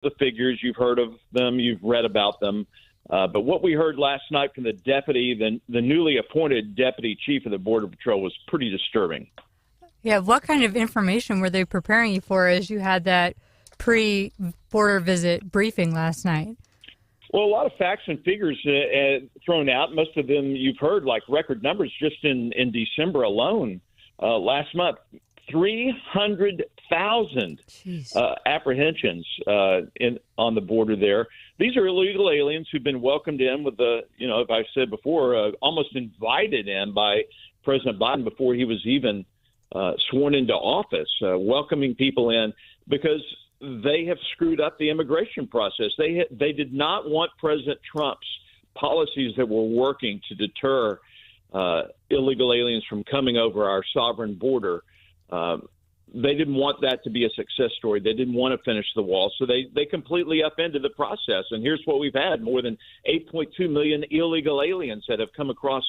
the figures. You've heard of them. You've read about them. But what we heard last night from the deputy, the newly appointed deputy chief of the Border Patrol, was pretty disturbing. Yeah, what kind of information were they preparing you for as you had that pre-border visit briefing last night? Well, a lot of facts and figures thrown out. Most of them you've heard, like record numbers just in December alone. Last month, 300,000 apprehensions on the border there. These are illegal aliens who've been welcomed in with as I said before, almost invited in by President Biden before he was even sworn into office, welcoming people in because they have screwed up the immigration process. They did not want President Trump's policies that were working to deter illegal aliens from coming over our sovereign border. They didn't want that to be a success story. They didn't want to finish the wall, so they completely upended the process. And here's what we've had: more than 8.2 million illegal aliens that have come across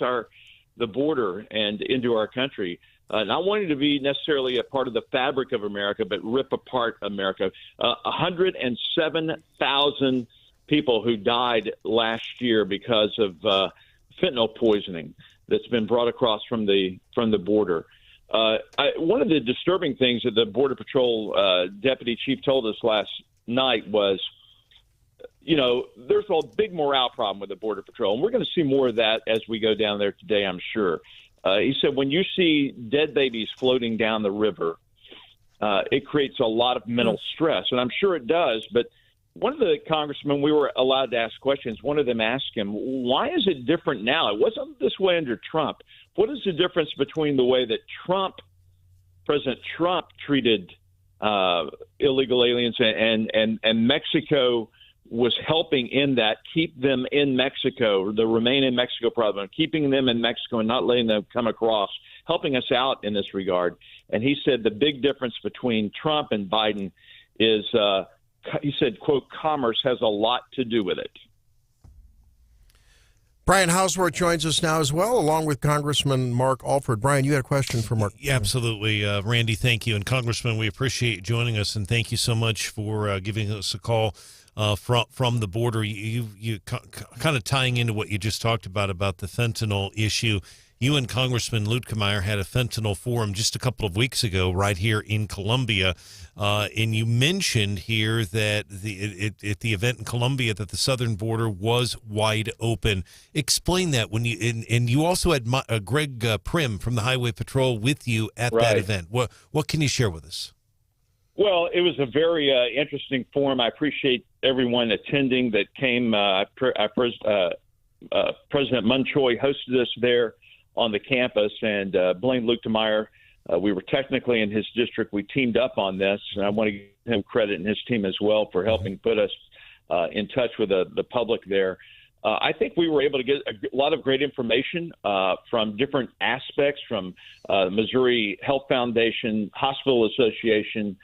the border and into our country. Not wanting to be necessarily a part of the fabric of America, but rip apart America. 107,000 people who died last year because of fentanyl poisoning that's been brought across from the border. One of the disturbing things that the Border Patrol deputy chief told us last night was, there's a big morale problem with the Border Patrol, and we're going to see more of that as we go down there today, I'm sure. He said when you see dead babies floating down the river, it creates a lot of mental stress, and I'm sure it does. But one of the congressmen, we were allowed to ask questions. One of them asked him, why is it different now? It wasn't this way under Trump. What is the difference between the way that President Trump treated illegal aliens and Mexico was helping in that, keep them in Mexico, the Remain in Mexico problem, keeping them in Mexico and not letting them come across, helping us out in this regard. And he said the big difference between Trump and Biden is, he said, quote, commerce has a lot to do with it. Brian Hauswirth joins us now as well, along with Congressman Mark Alford. Brian, you had a question for Mark. Yeah, absolutely. Randy, thank you. And Congressman, we appreciate you joining us, and thank you so much for giving us a call from the border. You kind of tying into what you just talked about the fentanyl issue. You and Congressman Luetkemeyer had a fentanyl forum just a couple of weeks ago right here in Columbia, and you mentioned here that at the event in Columbia that the southern border was wide open. Explain that and you also had Greg Prim from the Highway Patrol with you at that event. What can you share with us? Well, it was a very interesting forum. I appreciate everyone attending that came. President Munchoy hosted us there on the campus, and Blaine Luetkemeyer, we were technically in his district. We teamed up on this, and I want to give him credit and his team as well for helping put us in touch with the public there. I think we were able to get a lot of great information from different aspects, from Missouri Health Foundation, Hospital Association.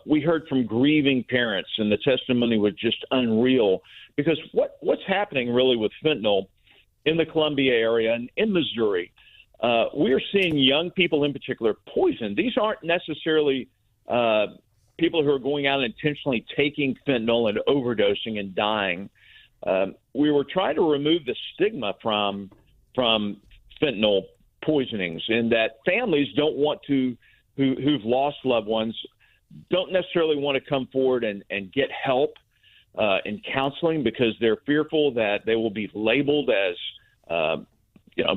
We heard from grieving parents, and the testimony was just unreal, because what's happening really with fentanyl in the Columbia area and in Missouri, we are seeing young people in particular poisoned. These aren't necessarily people who are going out and intentionally taking fentanyl and overdosing and dying. We were trying to remove the stigma from fentanyl poisonings, and that families don't want to, who've lost loved ones, don't necessarily want to come forward and get help in counseling, because they're fearful that they will be labeled as,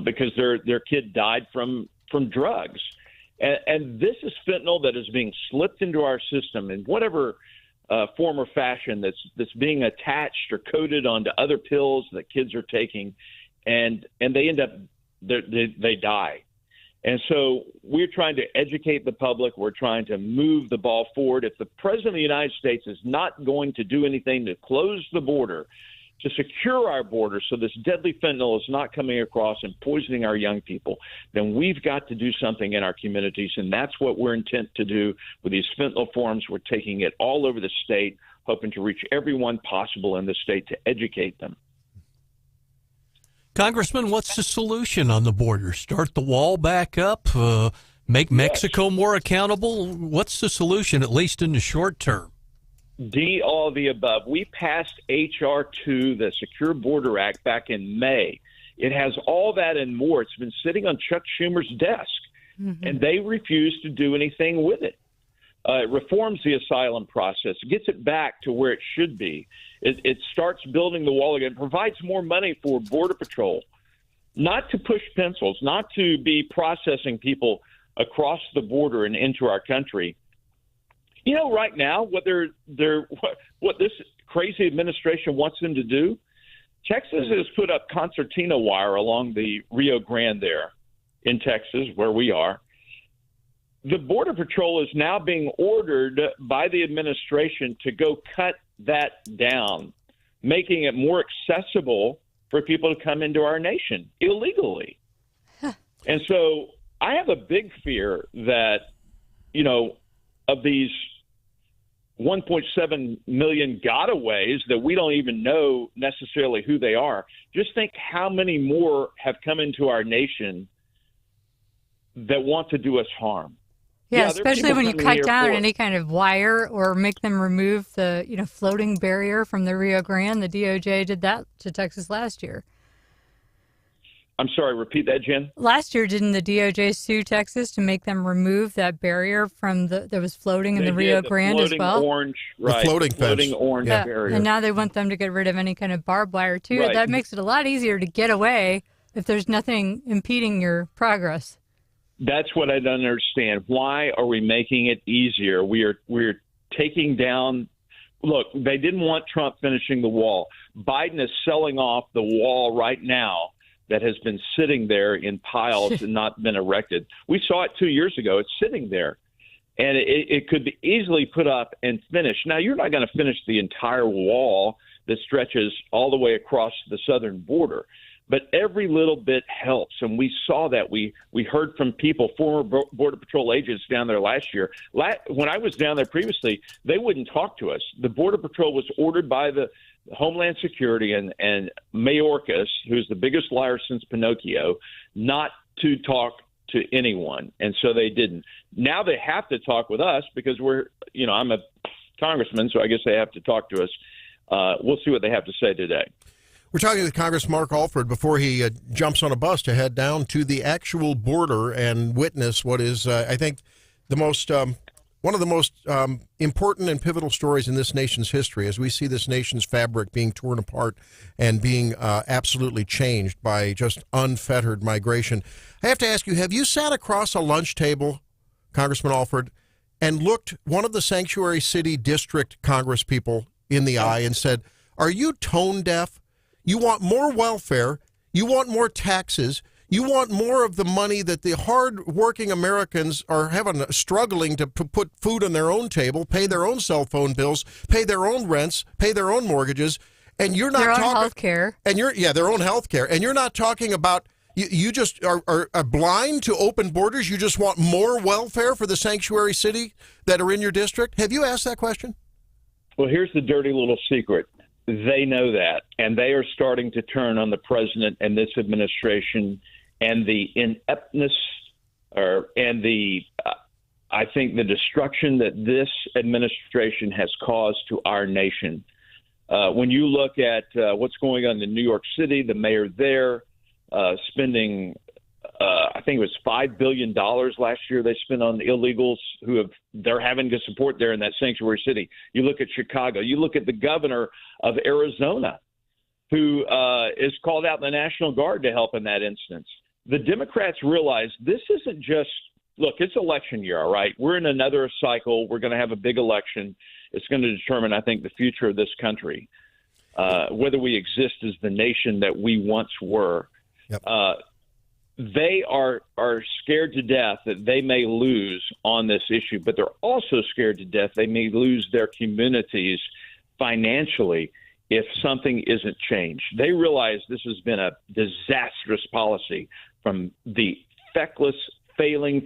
because their kid died from drugs. And this is fentanyl that is being slipped into our system in whatever form or fashion that's being attached or coated onto other pills that kids are taking, and they end up, they die. And so we're trying to educate the public. We're trying to move the ball forward. If the President of the United States is not going to do anything to close the border, to secure our border so this deadly fentanyl is not coming across and poisoning our young people, then we've got to do something in our communities, and that's what we're intent to do with these fentanyl forums. We're taking it all over the state, hoping to reach everyone possible in the state to educate them. Congressman, what's the solution on the border? Start the wall back up? Make Mexico more accountable? What's the solution, at least in the short term? D, all of the above. We passed H.R. 2, the Secure Border Act, back in May. It has all that and more. It's been sitting on Chuck Schumer's desk, and they refuse to do anything with it. It reforms the asylum process, gets it back to where it should be. It starts building the wall again, provides more money for Border Patrol, not to push pencils, not to be processing people across the border and into our country. You know, right now, what this crazy administration wants them to do, Texas has put up concertina wire along the Rio Grande there in Texas, where we are. The Border Patrol is now being ordered by the administration to go cut that down, making it more accessible for people to come into our nation illegally. And so I have a big fear that, you know, of these 1.7 million gotaways that we don't even know necessarily who they are. Just think how many more have come into our nation that want to do us harm. Yeah, especially when you cut down any kind of wire or make them remove the, you know, floating barrier from the Rio Grande. The DOJ did that to Texas last year. I'm sorry, repeat that, Jen. Last year, didn't the DOJ sue Texas to make them remove that barrier from that was floating in the Rio Grande as well? Orange, right, the floating fence. Floating orange barrier. And now they want them to get rid of any kind of barbed wire, too. Right. That makes it a lot easier to get away if there's nothing impeding your progress. That's what I don't understand. Why are we making it easier? We're taking down. Look, they didn't want Trump finishing the wall. Biden is selling off the wall right now that has been sitting there in piles and not been erected. We saw it 2 years ago. It's sitting there, and it could be easily put up and finished. Now, you're not going to finish the entire wall that stretches all the way across the southern border, but every little bit helps, and we saw that. We heard from people, former Border Patrol agents down there last year. When I was down there previously, they wouldn't talk to us. The Border Patrol was ordered by the Homeland Security and Mayorkas, who's the biggest liar since Pinocchio, not to talk to anyone, and so they didn't. Now they have to talk with us because I'm a congressman, so I guess they have to talk to us. We'll see what they have to say today. We're talking with Congressman Mark Alford before he jumps on a bus to head down to the actual border and witness what is, I think, the most one of the most important and pivotal stories in this nation's history as we see this nation's fabric being torn apart and being absolutely changed by just unfettered migration. I have to ask you, have you sat across a lunch table, Congressman Alford, and looked one of the Sanctuary City District Congress people in the eye and said, are you tone deaf? You want more welfare. You want more taxes. You want more of the money that the hard-working Americans are struggling to put food on their own table, pay their own cell phone bills, pay their own rents, pay their own mortgages, and you're not their talking own health care. And their own health care. And you're not talking about you just are blind to open borders. You just want more welfare for the sanctuary city that are in your district. Have you asked that question? Well, here's the dirty little secret. They know that, and they are starting to turn on the president and this administration and the ineptness I think the destruction that this administration has caused to our nation. When you look at what's going on in New York City, the mayor there spending, I think it was $5 billion last year they spent on illegals they're having to support there in that sanctuary city. You look at Chicago. You look at the governor of Arizona, who is called out in the National Guard to help in that instance. The Democrats realize this isn't just, look, it's election year, all right? We're in another cycle. We're going to have a big election. It's going to determine, I think, the future of this country, whether we exist as the nation that we once were. Yep. They are scared to death that they may lose on this issue, but they're also scared to death they may lose their communities financially if something isn't changed. They realize this has been a disastrous policy from the feckless, flailing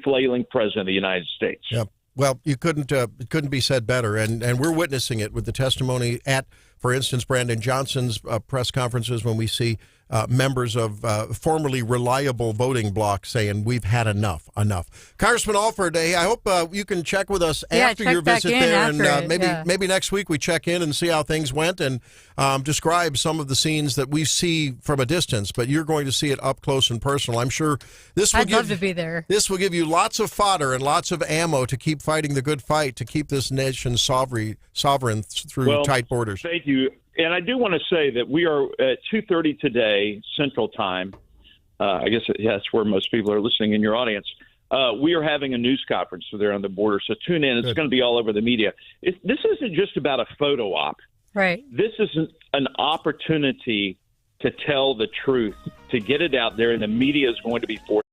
president of the United States. Yep. Well, it couldn't be said better, and we're witnessing it with the testimony at, for instance, Brandon Johnson's press conferences when we see members of formerly reliable voting blocs saying we've had enough. Congressman Alford, hey, I hope you can check with us after your visit there, and maybe next week we check in and see how things went and describe some of the scenes that we see from a distance, but you're going to see it up close and personal. I'm sure I'd love to be there. This will give you lots of fodder and lots of ammo to keep fighting the good fight to keep this nation sovereign through tight borders. Thank you. And I do want to say that we are at 2:30 today Central Time. I guess that's where most people are listening in your audience. We are having a news conference there on the border, so tune in. It's going to be all over the media. This isn't just about a photo op. Right. This is an opportunity to tell the truth, to get it out there, and the media is going to be forced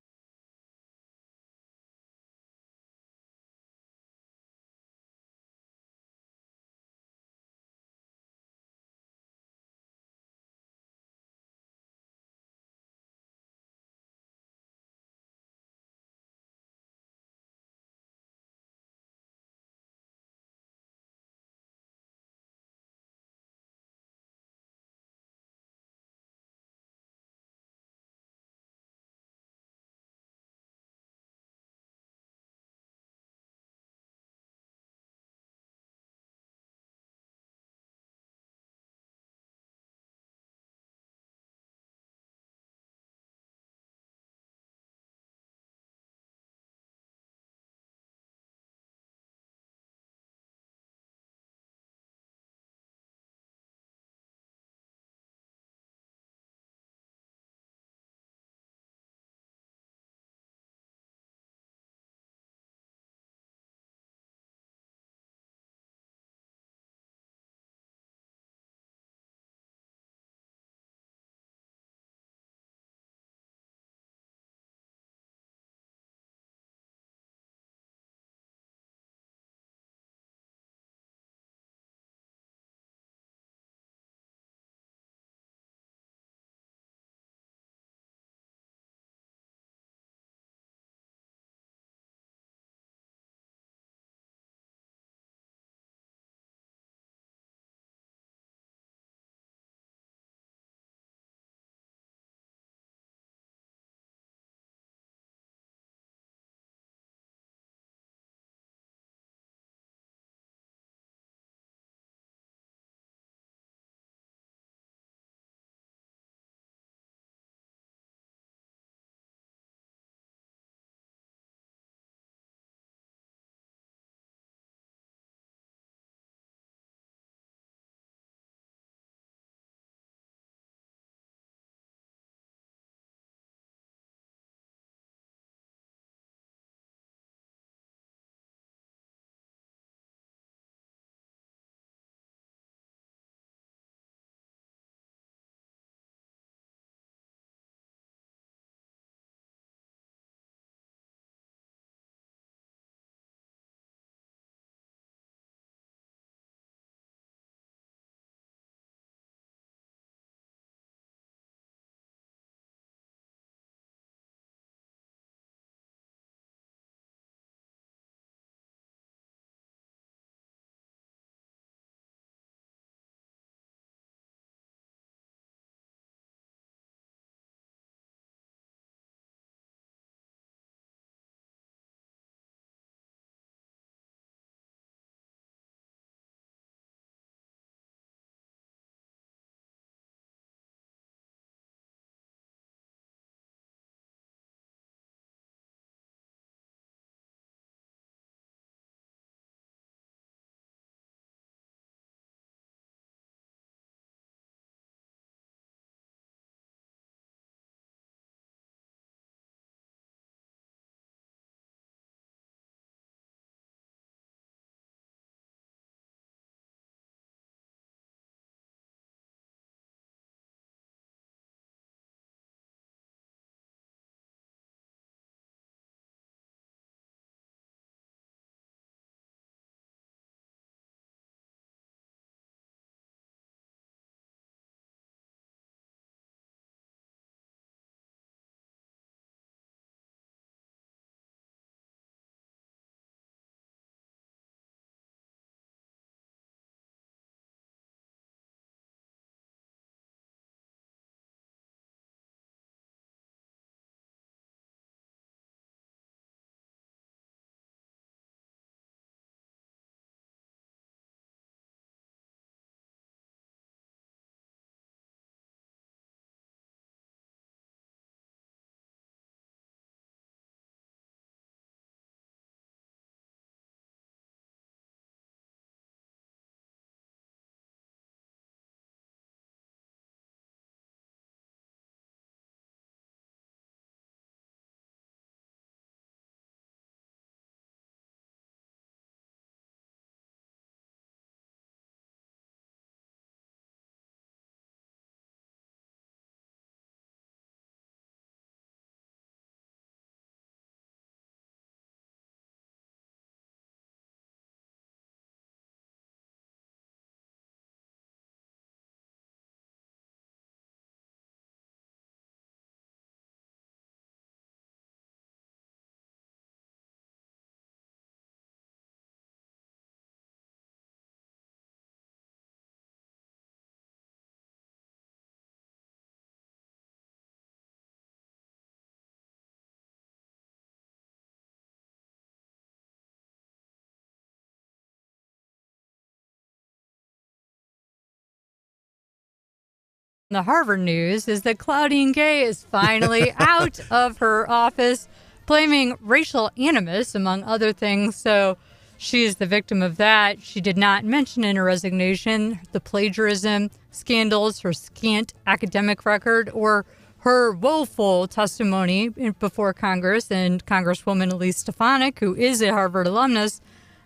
The Harvard news is that Claudine Gay is finally out of her office, blaming racial animus, among other things. So she is the victim of that. She did not mention in her resignation the plagiarism scandals, her scant academic record, or her woeful testimony before Congress and Congresswoman Elise Stefanik, who is a Harvard alumnus,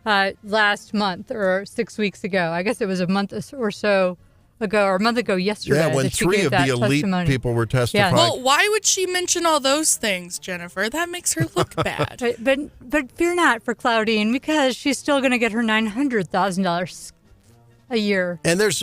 last month or 6 weeks ago. I guess it was a month or so ago, or a month ago yesterday. Yeah, when that she 3 gave of that the elite testimony. people were testifying. Well, why would she mention all those things, Jennifer? That makes her look bad. But fear not for Claudine, because she's still going to get her $900,000 a year and there's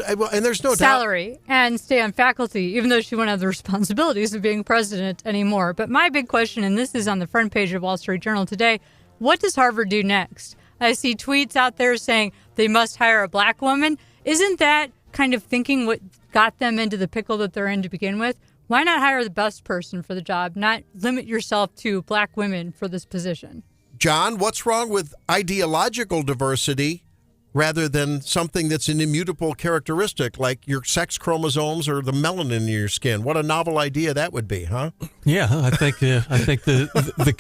no salary and stay on faculty, even though she won't have the responsibilities of being president anymore. But my big question, and this is on the front page of Wall Street Journal today, what does Harvard do next? I see tweets out there saying they must hire a black woman. Isn't that kind of thinking what got them into the pickle that they're in to begin with? Why not hire the best person for the job, not limit yourself to black women for this position? John, what's wrong with ideological diversity rather than something that's an immutable characteristic like your sex chromosomes or the melanin in your skin? What a novel idea that would be, huh? Yeah, I think the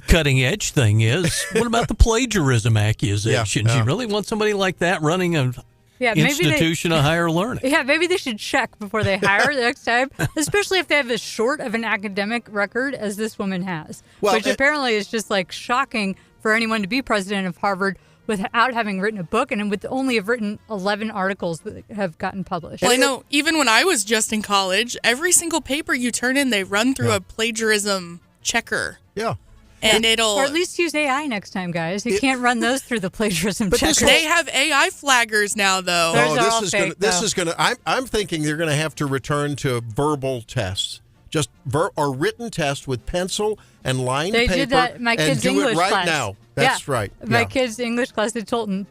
cutting edge thing is, what about the plagiarism accusations? Yeah. You really want somebody like that running an maybe institution of higher learning? Yeah, maybe they should check before they hire the next time, especially if they have as short of an academic record as this woman has, which apparently is just like shocking for anyone to be president of Harvard without having written a book and with only have written 11 articles that have gotten published. Well, I know even when I was just in college, every single paper you turn in, they run through a plagiarism checker. Yeah. And or at least use AI next time, guys. You can't run those through the plagiarism checker. They have AI flaggers now, though. This is going to. I'm thinking they're going to have to return to verbal tests, just or written test with pencil and lined paper. They did that in my kids' and do English it right class. now. That's right. My kids' English class, they told them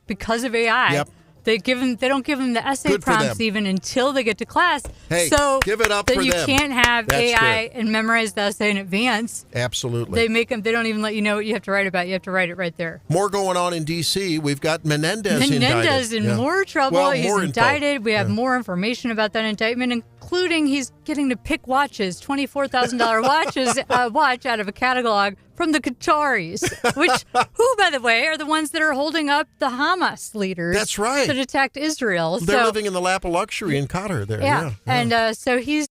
because of AI. Yep. They don't give them the essay prompts even until they get to class. Hey, so give it up that for you them. can't have That's AI good. and memorize the essay in advance. Absolutely. They make them. They don't even let you know what you have to write about. You have to write it right there. More going on in D.C. We've got Menendez indicted. Menendez in more trouble. Well, he's more indicted. info. We have more information about that indictment, including he's getting to pick watches, $24,000 watch out of a catalog from the Qataris, who, by the way, are the ones that are holding up the Hamas leaders. That's right. That attacked Israel. They're living in the lap of luxury in Qatar there. Yeah. And so he's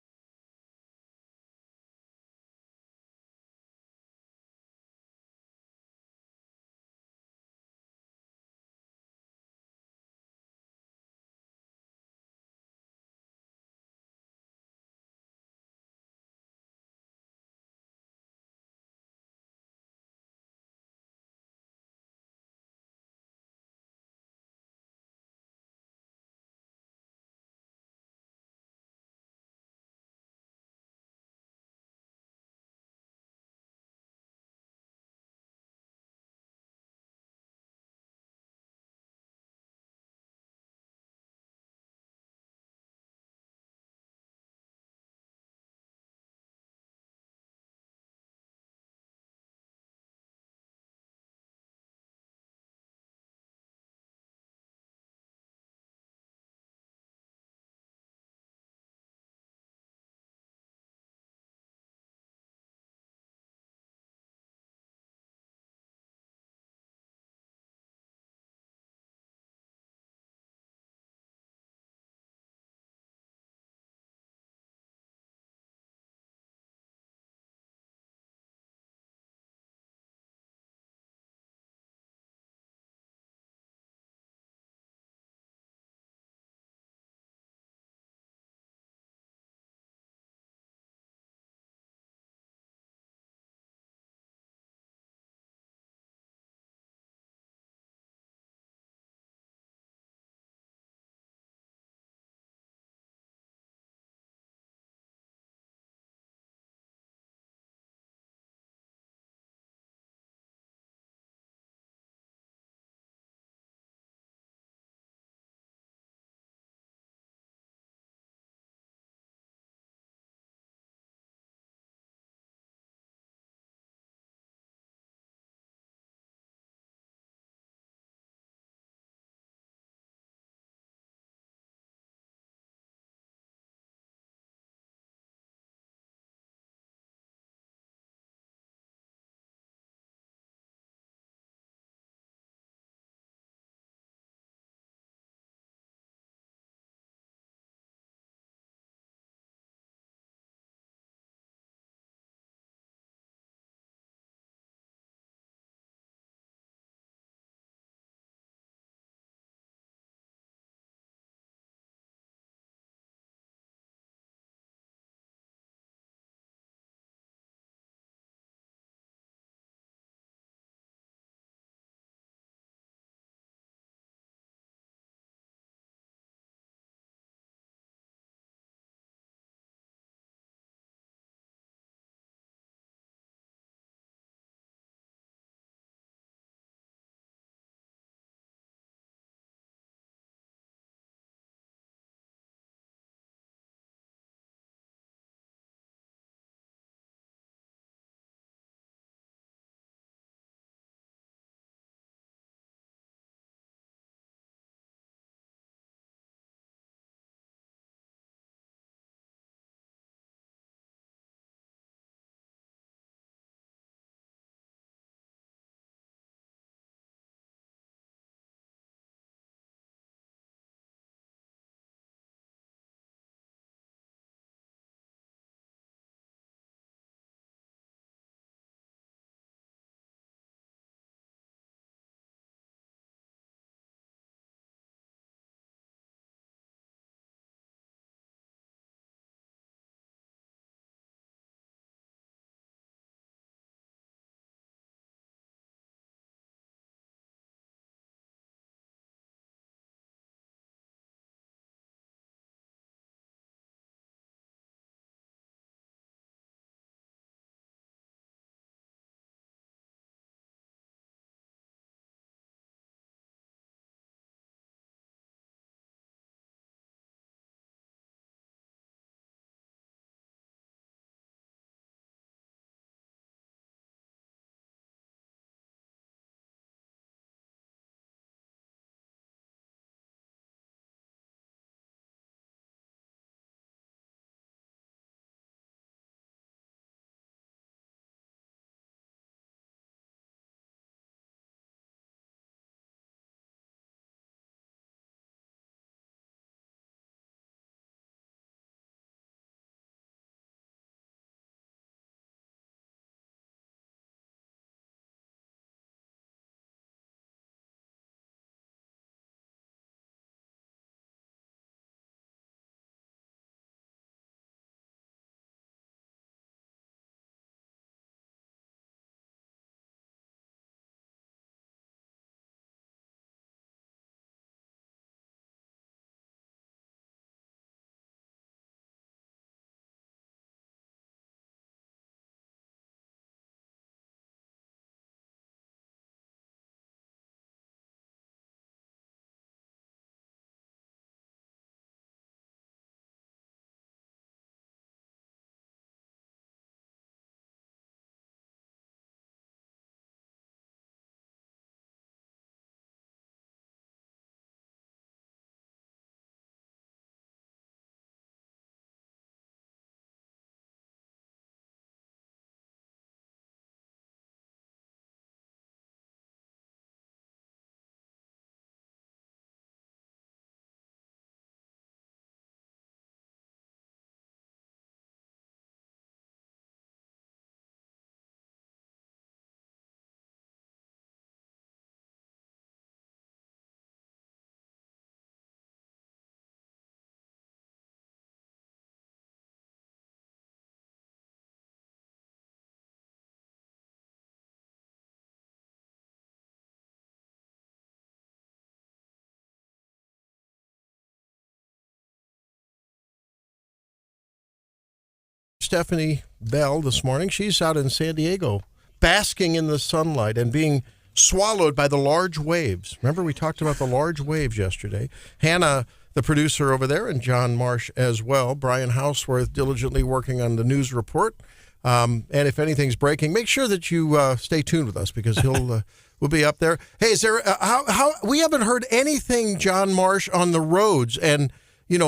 Stephanie Bell this morning. She's out in San Diego, basking in the sunlight and being swallowed by the large waves. Remember, we talked about the large waves yesterday. Hannah, the producer over there, and John Marsh as well. Brian Hauswirth diligently working on the news report. And if anything's breaking, make sure that you stay tuned with us because he'll will be up there. Hey, is there how we haven't heard anything, John Marsh, on the roads and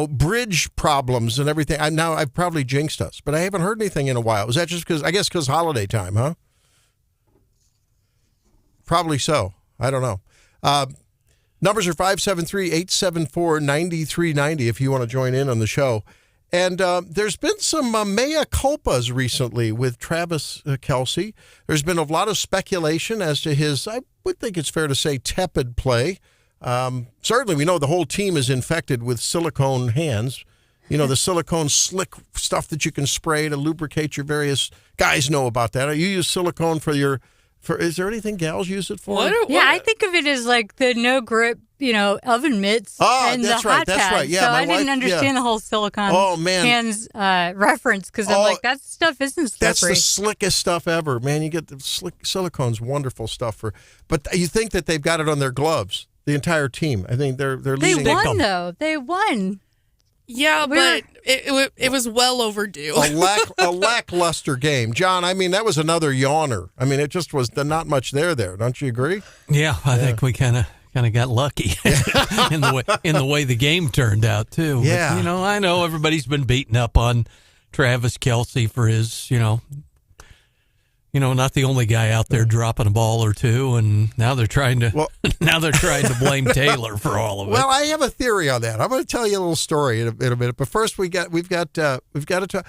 bridge problems and everything. I've probably jinxed us, but I haven't heard anything in a while. Was that just because holiday time, huh? Probably so. I don't know. Numbers are 573-874-9390 if you want to join in on the show. And there's been some mea culpas recently with Travis Kelce. There's been a lot of speculation as to his, I would think it's fair to say, tepid play. Certainly we know the whole team is infected with silicone hands. The silicone slick stuff that you can spray to lubricate your various, guys know about that. You use silicone is there anything gals use it for? Yeah, I think of it as like the no grip, oven mitts and that's the right, hot that's pads. right. Yeah, so my I didn't wife- understand the whole silicone hands reference because I'm like, that stuff isn't slippery. That's the slickest stuff ever, man. You get the silicone's wonderful stuff but you think that they've got it on their gloves, the entire team. I think they're leading. They won though. They won. Yeah, but it was well overdue. A lackluster game. John, that was another yawner. It just was not much there. Don't you agree? Yeah, I think we kind of got lucky in the way the game turned out too. Yeah. But, I know everybody's been beating up on Travis Kelce for his, not the only guy out there dropping a ball or two, and now they're trying to blame Taylor for all of it. Well, I have a theory on that. I'm going to tell you a little story in a minute. But first, we've got to talk.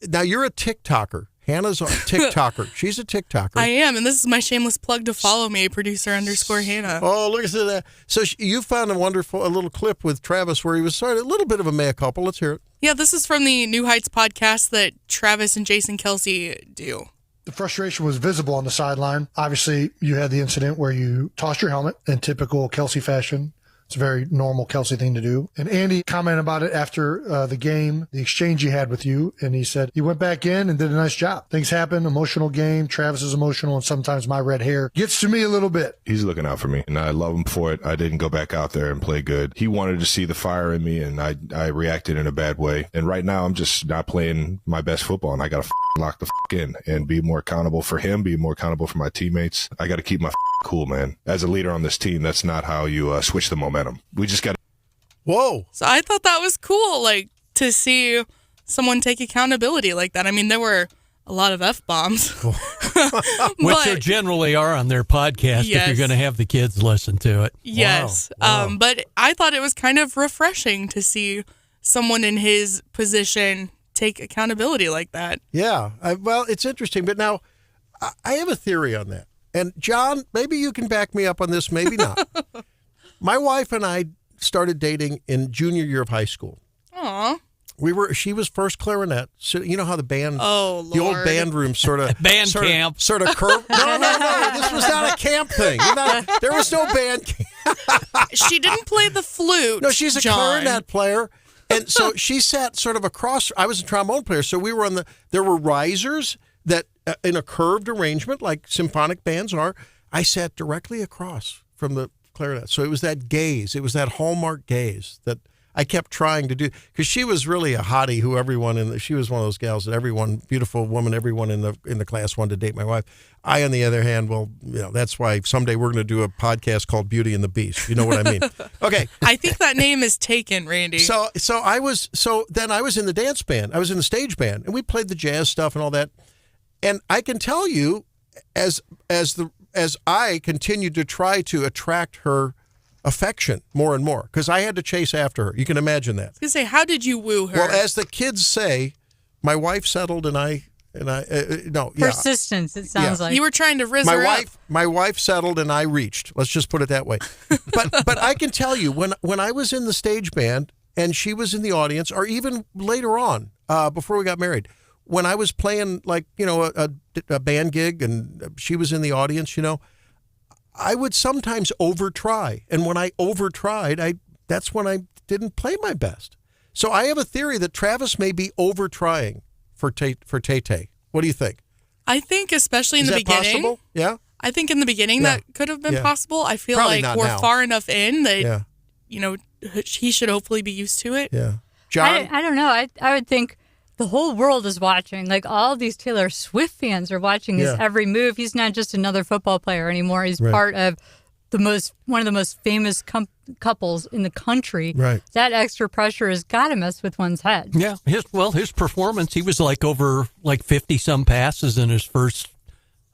Now, you're a TikToker. Hannah's a TikToker. She's a TikToker. I am, and this is my shameless plug to follow me, producer_Hannah. Oh, look at that. So you found a little clip with Travis where he was a little bit of a mea culpa. Let's hear it. Yeah, this is from the New Heights podcast that Travis and Jason Kelce do. The frustration was visible on the sideline. Obviously, you had the incident where you tossed your helmet in typical Kelce fashion. It's a very normal Kelce thing to do. And Andy commented about it after the game, the exchange he had with you. And he said he went back in and did a nice job. Things happen, emotional game. Travis is emotional, and sometimes my red hair gets to me a little bit. He's looking out for me, and I love him for it. I didn't go back out there and play good. He wanted to see the fire in me, and I reacted in a bad way. And right now, I'm just not playing my best football, and I got to lock the in and be more accountable for him, be more accountable for my teammates. I got to keep my cool, man. As a leader on this team, that's not how you switch the momentum. We just got to. Whoa. So I thought that was cool, to see someone take accountability like that. There were a lot of F-bombs. Which there generally are on their podcast if you're going to have the kids listen to it. Yes. Wow. But I thought it was kind of refreshing to see someone in his position take accountability like that. Yeah. Well, it's interesting. But now, I have a theory on that. And, John, maybe you can back me up on this, maybe not. My wife and I started dating in junior year of high school. Aw. She was first clarinet. So you know how the band, Oh, Lord. the old band room sort of camp. sort of curved. No. This was not a camp thing. There was no band camp. She didn't play the flute. No, she's a clarinet player. And so she sat sort of across. I was a trombone player. So we were there were risers that in a curved arrangement like symphonic bands are. I sat directly across from the clarinet. So it was that gaze. It was that hallmark gaze that I kept trying to do, because she was really a hottie who she was one of those gals that beautiful woman, everyone in the class wanted to date my wife. I, on the other hand, that's why someday we're going to do a podcast called Beauty and the Beast. You know what I mean? Okay. I think that name is taken, Randy. So then I was in the dance band. I was in the stage band, and we played the jazz stuff and all that. And I can tell you, as I continued to try to attract her affection more and more, because I had to chase after her. You can imagine that. I was going to say, how did you woo her? Well, as the kids say, my wife settled and I persistence, it sounds like. You were trying to rizz her up. My wife settled and I reached. Let's just put it that way. But I can tell you, when I was in the stage band and she was in the audience, or even later on, before we got married, when I was playing a band gig and she was in the audience, I would sometimes over-try. And when I over-tried, that's when I didn't play my best. So I have a theory that Travis may be over-trying for Tay-Tay? What do you think? I think especially in the beginning. Possible? Yeah. I think in the beginning that could have been possible. I feel Probably like we're far enough in that he should hopefully be used to it. Yeah. John? I don't know. I would think the whole world is watching. Like all these Taylor Swift fans are watching his every move. He's not just another football player anymore. He's part of one of the most famous couples in the country. Right. That extra pressure has got to mess with one's head. Yeah. His performance, he was over 50 some passes in his first,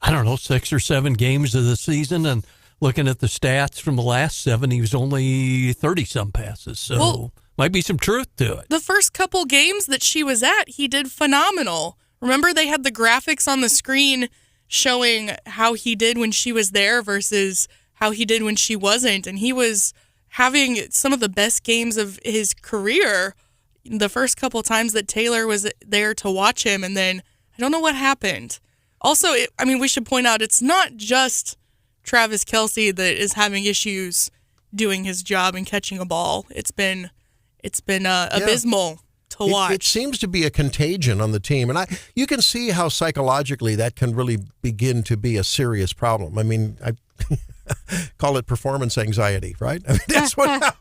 6 or 7 games of the season, and looking at the stats from the last 7, he was only 30 some passes. So might be some truth to it. The first couple games that she was at, he did phenomenal. Remember they had the graphics on the screen showing how he did when she was there versus how he did when she wasn't, and he was having some of the best games of his career the first couple times that Taylor was there to watch him, and then I don't know what happened. Also, we should point out it's not just Travis Kelce that is having issues doing his job and catching a ball. It's been abysmal to watch. It seems to be a contagion on the team, and you can see how psychologically that can really begin to be a serious problem. I call it performance anxiety, right? That's what.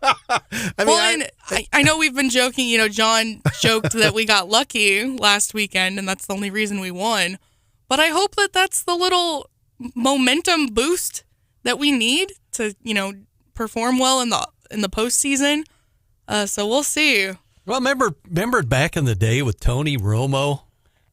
I know we've been joking. John joked that we got lucky last weekend, and that's the only reason we won. But I hope that that's the little momentum boost that we need to, perform well in the postseason. So we'll see. Well, remember back in the day with Tony Romo,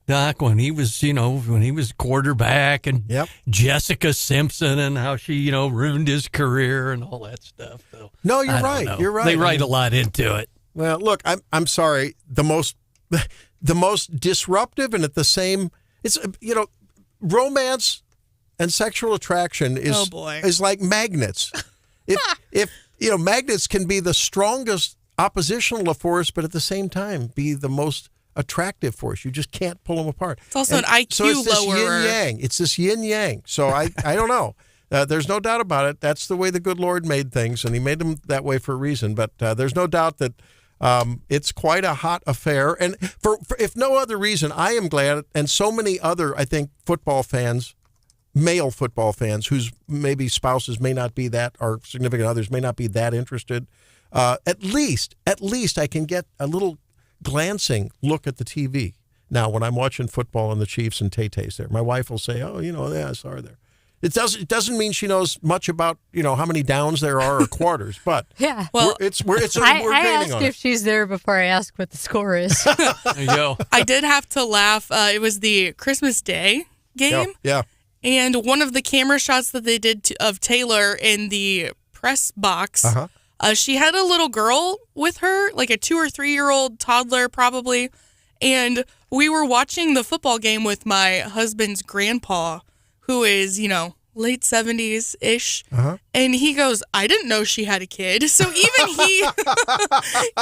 Doc, when he was quarterback, and Jessica Simpson, and how she, ruined his career and all that stuff. So, no, you're right. You're right. They write a lot into it. Well, look, I'm sorry. The most disruptive, and at the same, it's romance and sexual attraction is like magnets. If magnets can be the strongest oppositional force, but at the same time be the most attractive force. You just can't pull them apart. It's also an IQ so it's this lowerer. Yin yang. It's this yin yang. So I don't know. There's no doubt about it. That's the way the good Lord made things, and He made them that way for a reason. But there's no doubt that it's quite a hot affair. And for if no other reason, I am glad, and so many other, I think, football fans, male football fans, whose maybe spouses may not be that, or significant others may not be that interested. At least I can get a little glancing look at the TV. Now, when I'm watching football and the Chiefs and Tay-Tay's there, my wife will say, "Oh, I saw her there." It doesn't mean she knows much about how many downs there are or quarters, but yeah. Well, we're I gaining ask on if she's there before I ask what the score is. There you go. I did have to laugh. It was the Christmas Day game. Yeah. And one of the camera shots that they did of Taylor in the press box, she had a little girl with her, like a 2 or 3 year old toddler probably. And we were watching the football game with my husband's grandpa, who is, late 70s-ish. And he goes, "I didn't know she had a kid." So even he,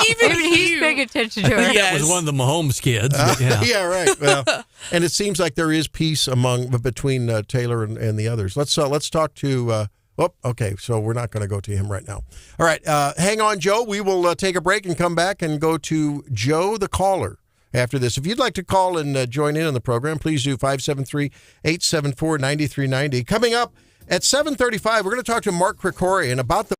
he's paying attention to her. That was one of the Mahomes kids. But yeah. Yeah, right. Well, and it seems like there is peace between Taylor and the others. Let's talk to. Okay. So we're not going to go to him right now. All right. Hang on, Joe. We will take a break and come back and go to Joe the caller after this. If you'd like to call and join in on the program, please do 573-874-9390. Coming up at 7:35, we're going to talk to Mark Krikorian about the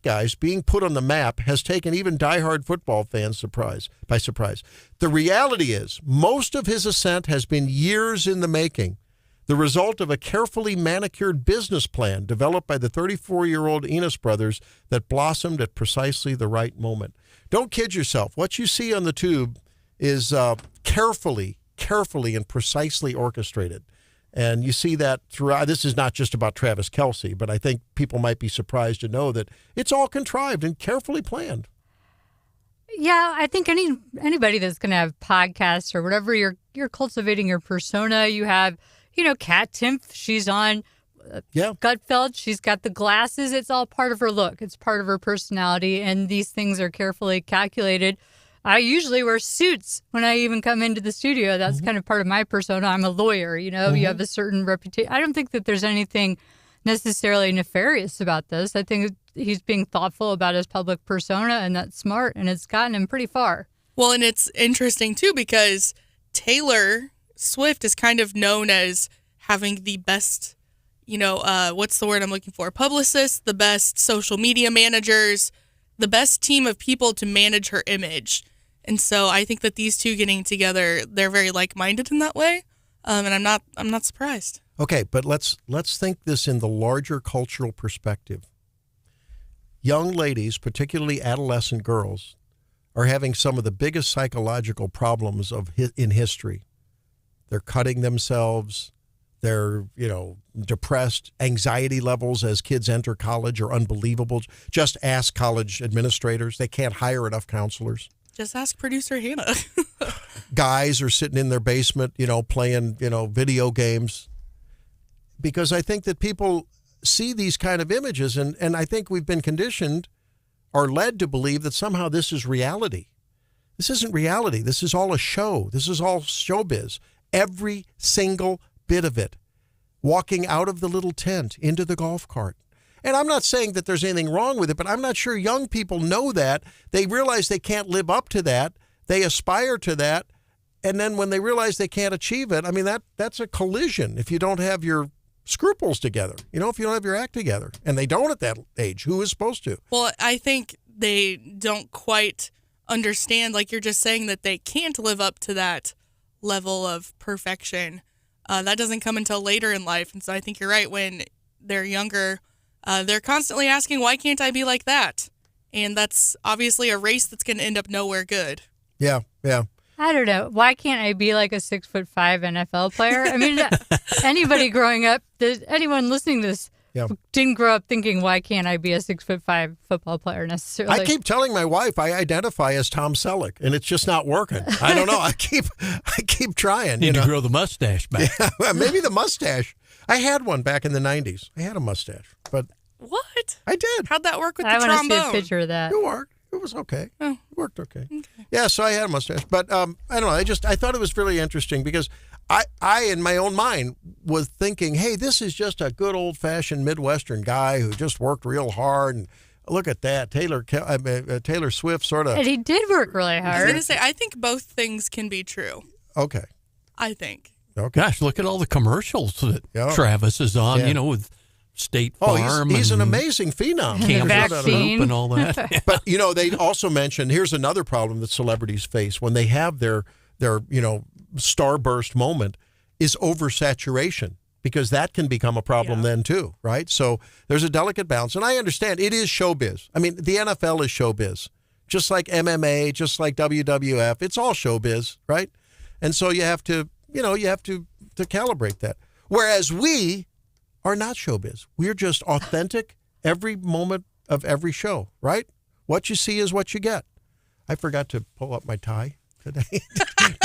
guys being put on the map has taken even diehard football fans by surprise. The reality is, most of his ascent has been years in the making, the result of a carefully manicured business plan developed by the 34-year-old Enos brothers that blossomed at precisely the right moment. Don't kid yourself. What you see on the tube is carefully and precisely orchestrated. And you see that throughout. This is not just about Travis Kelce, but I think people might be surprised to know that it's all contrived and carefully planned. Yeah, I think anybody that's going to have podcasts or whatever, you're cultivating your persona. You have, Kat Timpf, she's on Gutfeld. She's got the glasses. It's all part of her look. It's part of her personality. And these things are carefully calculated. I usually wear suits when I even come into the studio. That's kind of part of my persona. I'm a lawyer, you have a certain reputation. I don't think that there's anything necessarily nefarious about this. I think he's being thoughtful about his public persona, and that's smart, and it's gotten him pretty far. Well, and it's interesting, too, because Taylor Swift is kind of known as having the best, what's the word I'm looking for? Publicists, the best social media managers, the best team of people to manage her image. And so I think that these two getting together, they're very like-minded in that way. And I'm not surprised. Okay, but let's think this in the larger cultural perspective. Young ladies, particularly adolescent girls, are having some of the biggest psychological problems in history. They're cutting themselves. They're, depressed. Anxiety levels as kids enter college are unbelievable. Just ask college administrators. They can't hire enough counselors. Just ask producer Hannah. Guys are sitting in their basement, playing, video games. Because I think that people see these kind of images, and I think we've been conditioned or led to believe that somehow this is reality. This isn't reality. This is all a show. This is all showbiz. Every single bit of it. Walking out of the little tent into the golf cart. And I'm not saying that there's anything wrong with it, but I'm not sure young people know that. They realize they can't live up to that. They aspire to that. And then when they realize they can't achieve it, that's a collision if you don't have your scruples together, if you don't have your act together. And they don't at that age. Who is supposed to? Well, I think they don't quite understand, like you're just saying, that they can't live up to that level of perfection. That doesn't come until later in life. And so I think you're right. When they're younger, they're constantly asking, why can't I be like that? And that's obviously a race that's going to end up nowhere good. Yeah. I don't know. Why can't I be like a 6'5" NFL player? I mean, anybody growing up, anyone listening to this didn't grow up thinking, why can't I be a 6'5" football player necessarily? I keep telling my wife I identify as Tom Selleck, and it's just not working. I don't know. I keep trying. Need to grow the mustache back. Yeah, maybe the mustache. I had one back in the 90s. I had a mustache, but what? I did. How'd that work with the I trombone? want to see a picture of that. It worked. It was okay. Oh. It worked okay. Yeah, so I had a mustache. But I don't know. I thought it was really interesting because I, in my own mind, was thinking, hey, this is just a good old-fashioned Midwestern guy who just worked real hard. And look at that. Taylor Swift sort of. And he did work really hard. I was going to say, I think both things can be true. Okay. I think. Okay. Gosh, look at all the commercials that Travis is on, with State Farm. He's an amazing phenom. Kansas Soup and all that. But, they also mentioned, here's another problem that celebrities face when they have their starburst moment is oversaturation, because that can become a problem then too, right? So there's a delicate balance. And I understand it is showbiz. I mean, the NFL is showbiz, just like MMA, just like WWF. It's all showbiz, right? And so you have to calibrate that. Whereas we are not showbiz. We're just authentic every moment of every show, right? What you see is what you get. I forgot to pull up my tie today.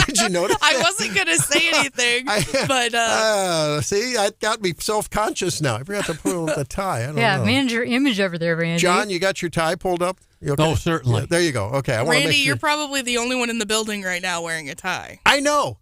Did you notice that? I wasn't going to say anything, but... see, that got me self-conscious now. I forgot to pull up the tie. I don't know. Manage your image over there, Randy. John, you got your tie pulled up? You okay? Oh, certainly. Yeah, there you go. Okay. I Randy, you're probably the only one in the building right now wearing a tie. I know.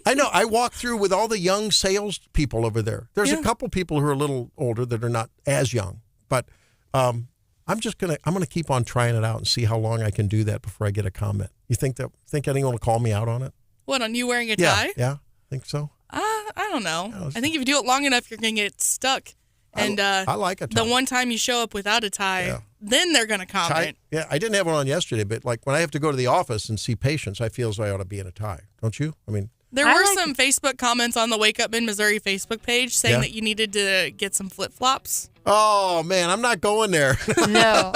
I walk through with all the young sales people over there. There's a couple people who are a little older that are not as young, but I'm gonna keep on trying it out and see how long I can do that before I get a comment. You think anyone will call me out on it? What, on you wearing a tie? Yeah, think so. I don't know. I think if you do it long enough, you're gonna get stuck. And I like a tie. The one time you show up without a tie, then they're going to comment. I didn't have one on yesterday, but like when I have to go to the office and see patients, I feel as though I ought to be in a tie. Don't you? I mean, there were some Facebook comments on the Wake Up in Missouri Facebook page saying that you needed to get some flip-flops. Oh, man, I'm not going there. No.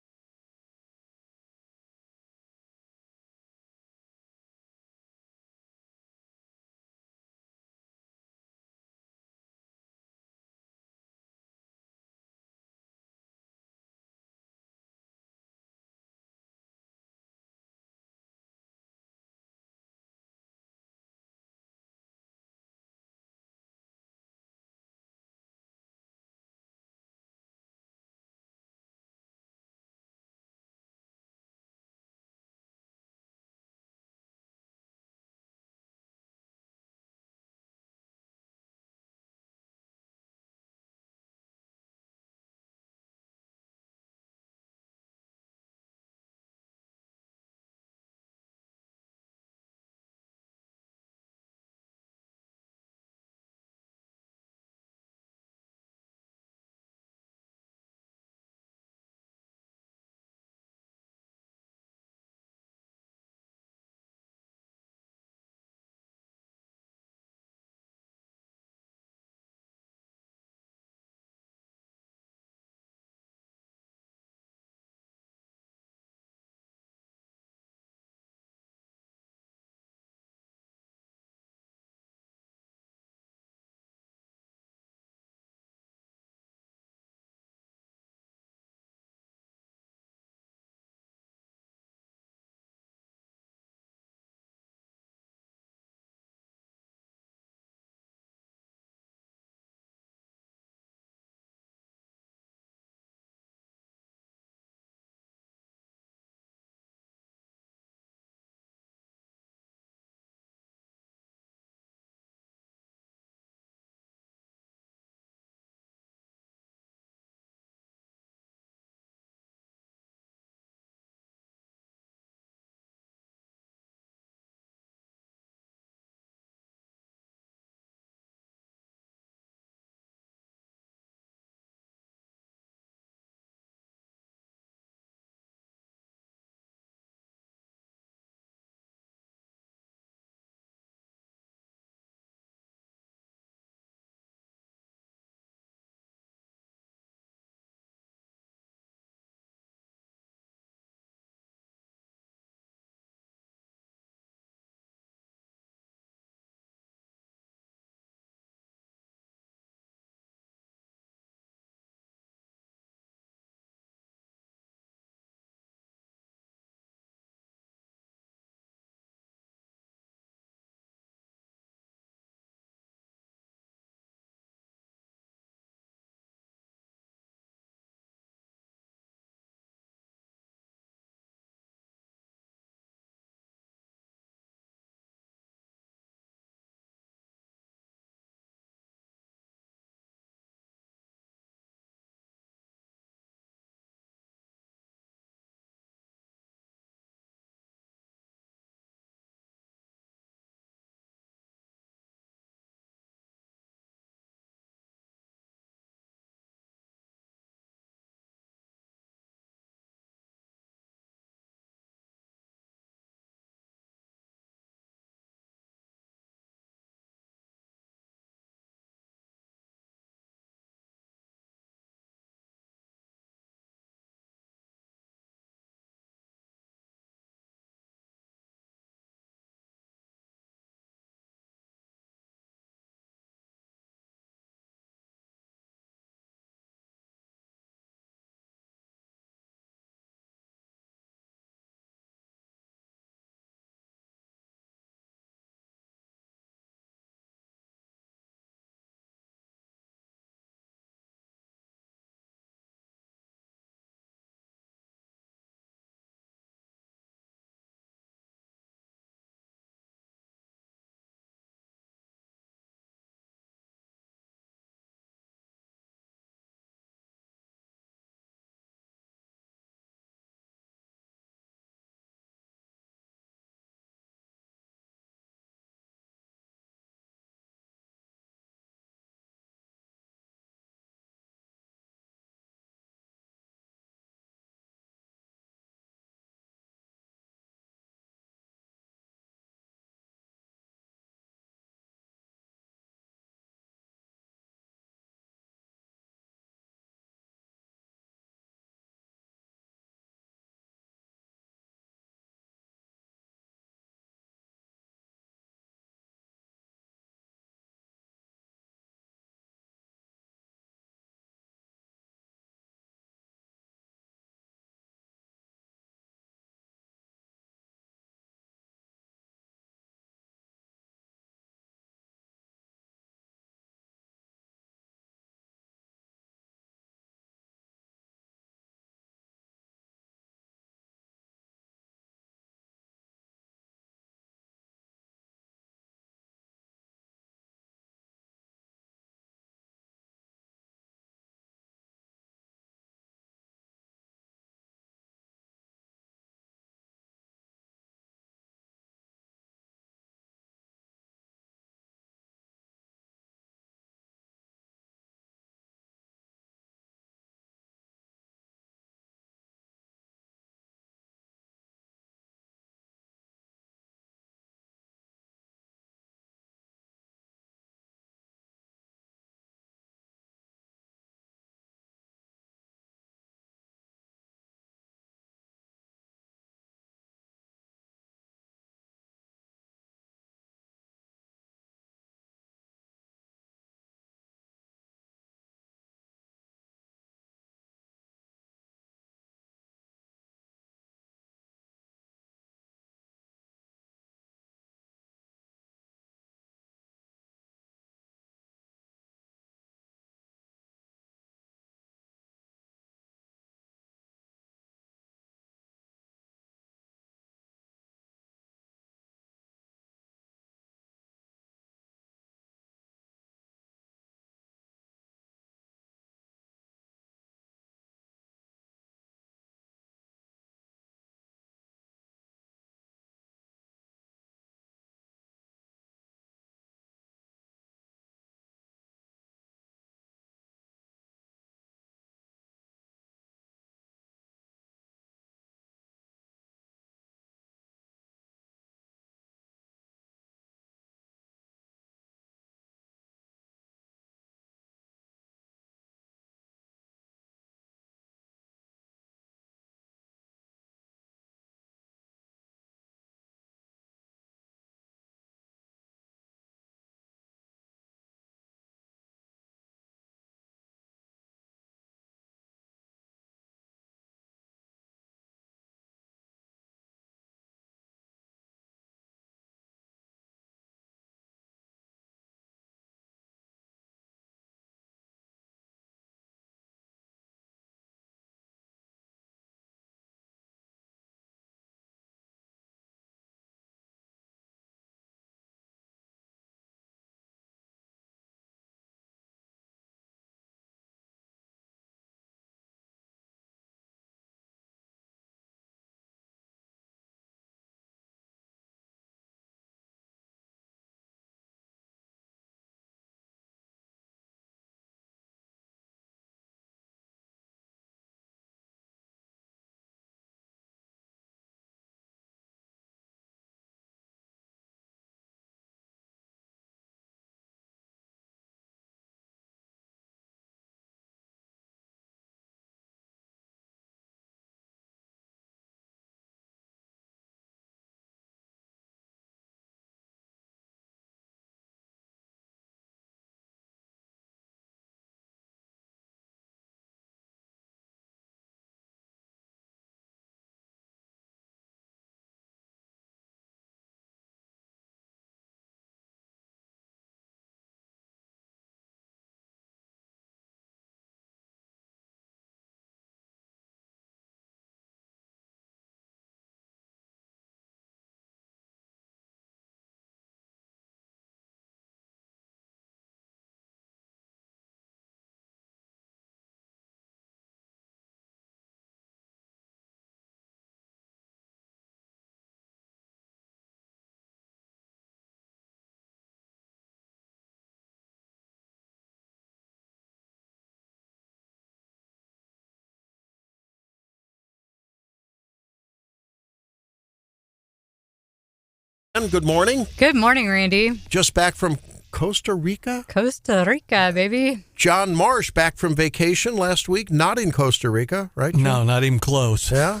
Good morning. Good morning, Randy. Just back from Costa Rica? Costa Rica, baby. John Marsh back from vacation last week, not in Costa Rica, right? John? No, not even close. Yeah.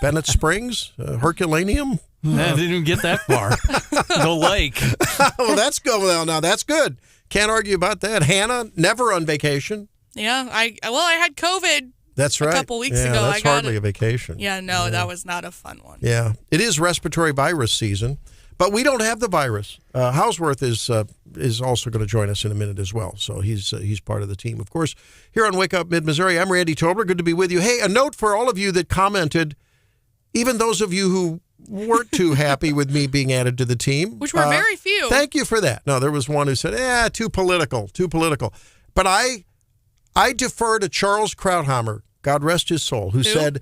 Bennett Springs, Herculaneum. I didn't even get that far. The lake. Well, that's good. Well, now that's good. Can't argue about that. Hannah, never on vacation. Yeah, I had COVID. That's right. A couple weeks ago. That's hardly a vacation. Yeah, no, that was not a fun one. Yeah, it is respiratory virus season, but we don't have the virus. Hauswirth is also going to join us in a minute as well, so he's part of the team. Of course, here on Wake Up Mid-Missouri, I'm Randy Tobler. Good to be with you. Hey, a note for all of you that commented, even those of you who weren't too happy with me being added to the team. Which were very few. Thank you for that. No, there was one who said, too political. But I defer to Charles Krauthammer, God rest his soul, who said,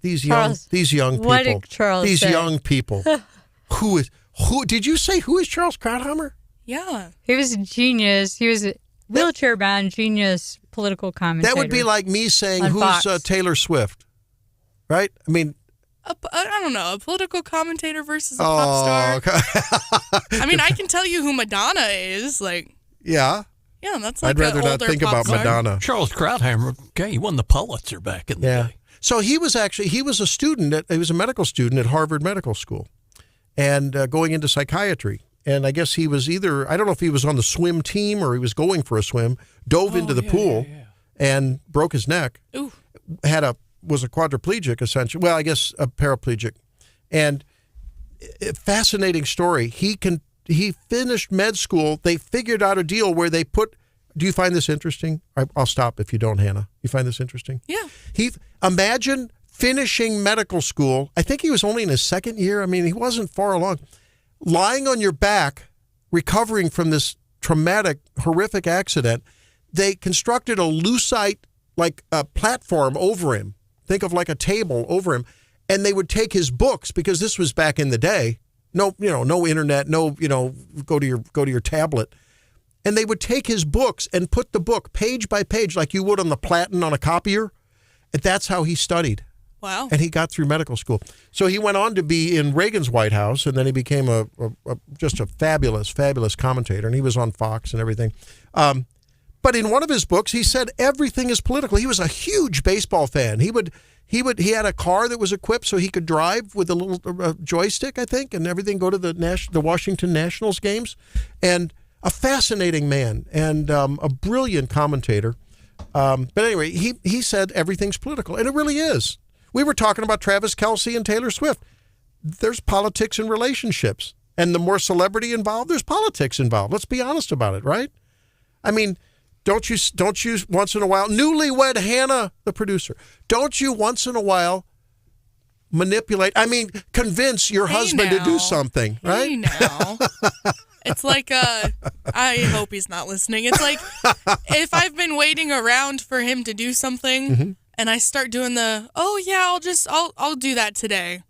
these young people. What did Charles say? Young people. Who did you say who is Charles Krauthammer? Yeah. He was a genius. He was a wheelchair-bound genius political commentator. That would be like me saying who's Taylor Swift, right? I mean, I don't know, a political commentator versus a pop star. Okay. I mean, I can tell you who Madonna is. Yeah. Yeah, that's like I'd rather not think about star. Madonna. Charles Krauthammer, okay, he won the Pulitzer back in the day. So he was a student. He was a medical student at Harvard Medical School, and going into psychiatry. And I guess he was I don't know if he was on the swim team or he was going for a swim, dove into the pool and broke his neck. Ooh. Was a quadriplegic, essentially. Well, I guess a paraplegic. And fascinating story. He finished med school. They figured out a deal where they put. Do you find this interesting? I'll stop if you don't, Hannah. You find this interesting? Yeah. Imagine finishing medical school. I think he was only in his second year. I mean, he wasn't far along. Lying on your back, recovering from this traumatic, horrific accident, they constructed a lucite, like a platform over him. Think of like a table over him. And they would take his books, because this was back in the day. No internet, go to your tablet. And they would take his books and put the book page by page like you would on the platen on a copier. And that's how he studied. Wow. And he got through medical school. So he went on to be in Reagan's White House, and then he became just a fabulous, fabulous commentator. And he was on Fox and everything. But in one of his books, he said everything is political. He was a huge baseball fan. He had a car that was equipped so he could drive with a little joystick, I think, and everything, go to the Washington Nationals games. And a fascinating man and a brilliant commentator. But anyway, he said everything's political, and it really is. We were talking about Travis Kelce and Taylor Swift. There's politics in relationships, and the more celebrity involved, there's politics involved. Let's be honest about it, right? I mean, don't you once in a while, newlywed Hannah, the producer, don't you once in a while convince your husband to do something, right? Hey now. It's like, I hope he's not listening. It's like, if I've been waiting around for him to do something, and I start doing I'll do that today.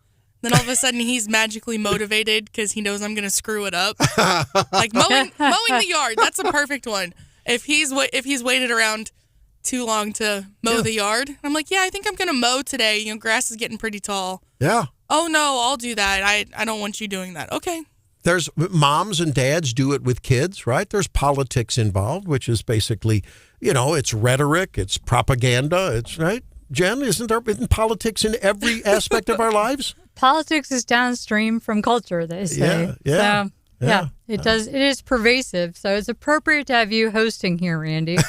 Then all of a sudden he's magically motivated because he knows I'm going to screw it up. Like mowing the yard. That's a perfect one. If he's waited around too long to mow the yard, I'm like, I think I'm going to mow today. Grass is getting pretty tall. Yeah. Oh, no, I'll do that. I don't want you doing that. Okay. There's moms and dads do it with kids, right? There's politics involved, which is basically, it's rhetoric, it's propaganda, it's right. Jen, isn't politics in every aspect of our lives? Politics is downstream from culture, they say. Yeah. It does. It is pervasive, so it's appropriate to have you hosting here, Randy. and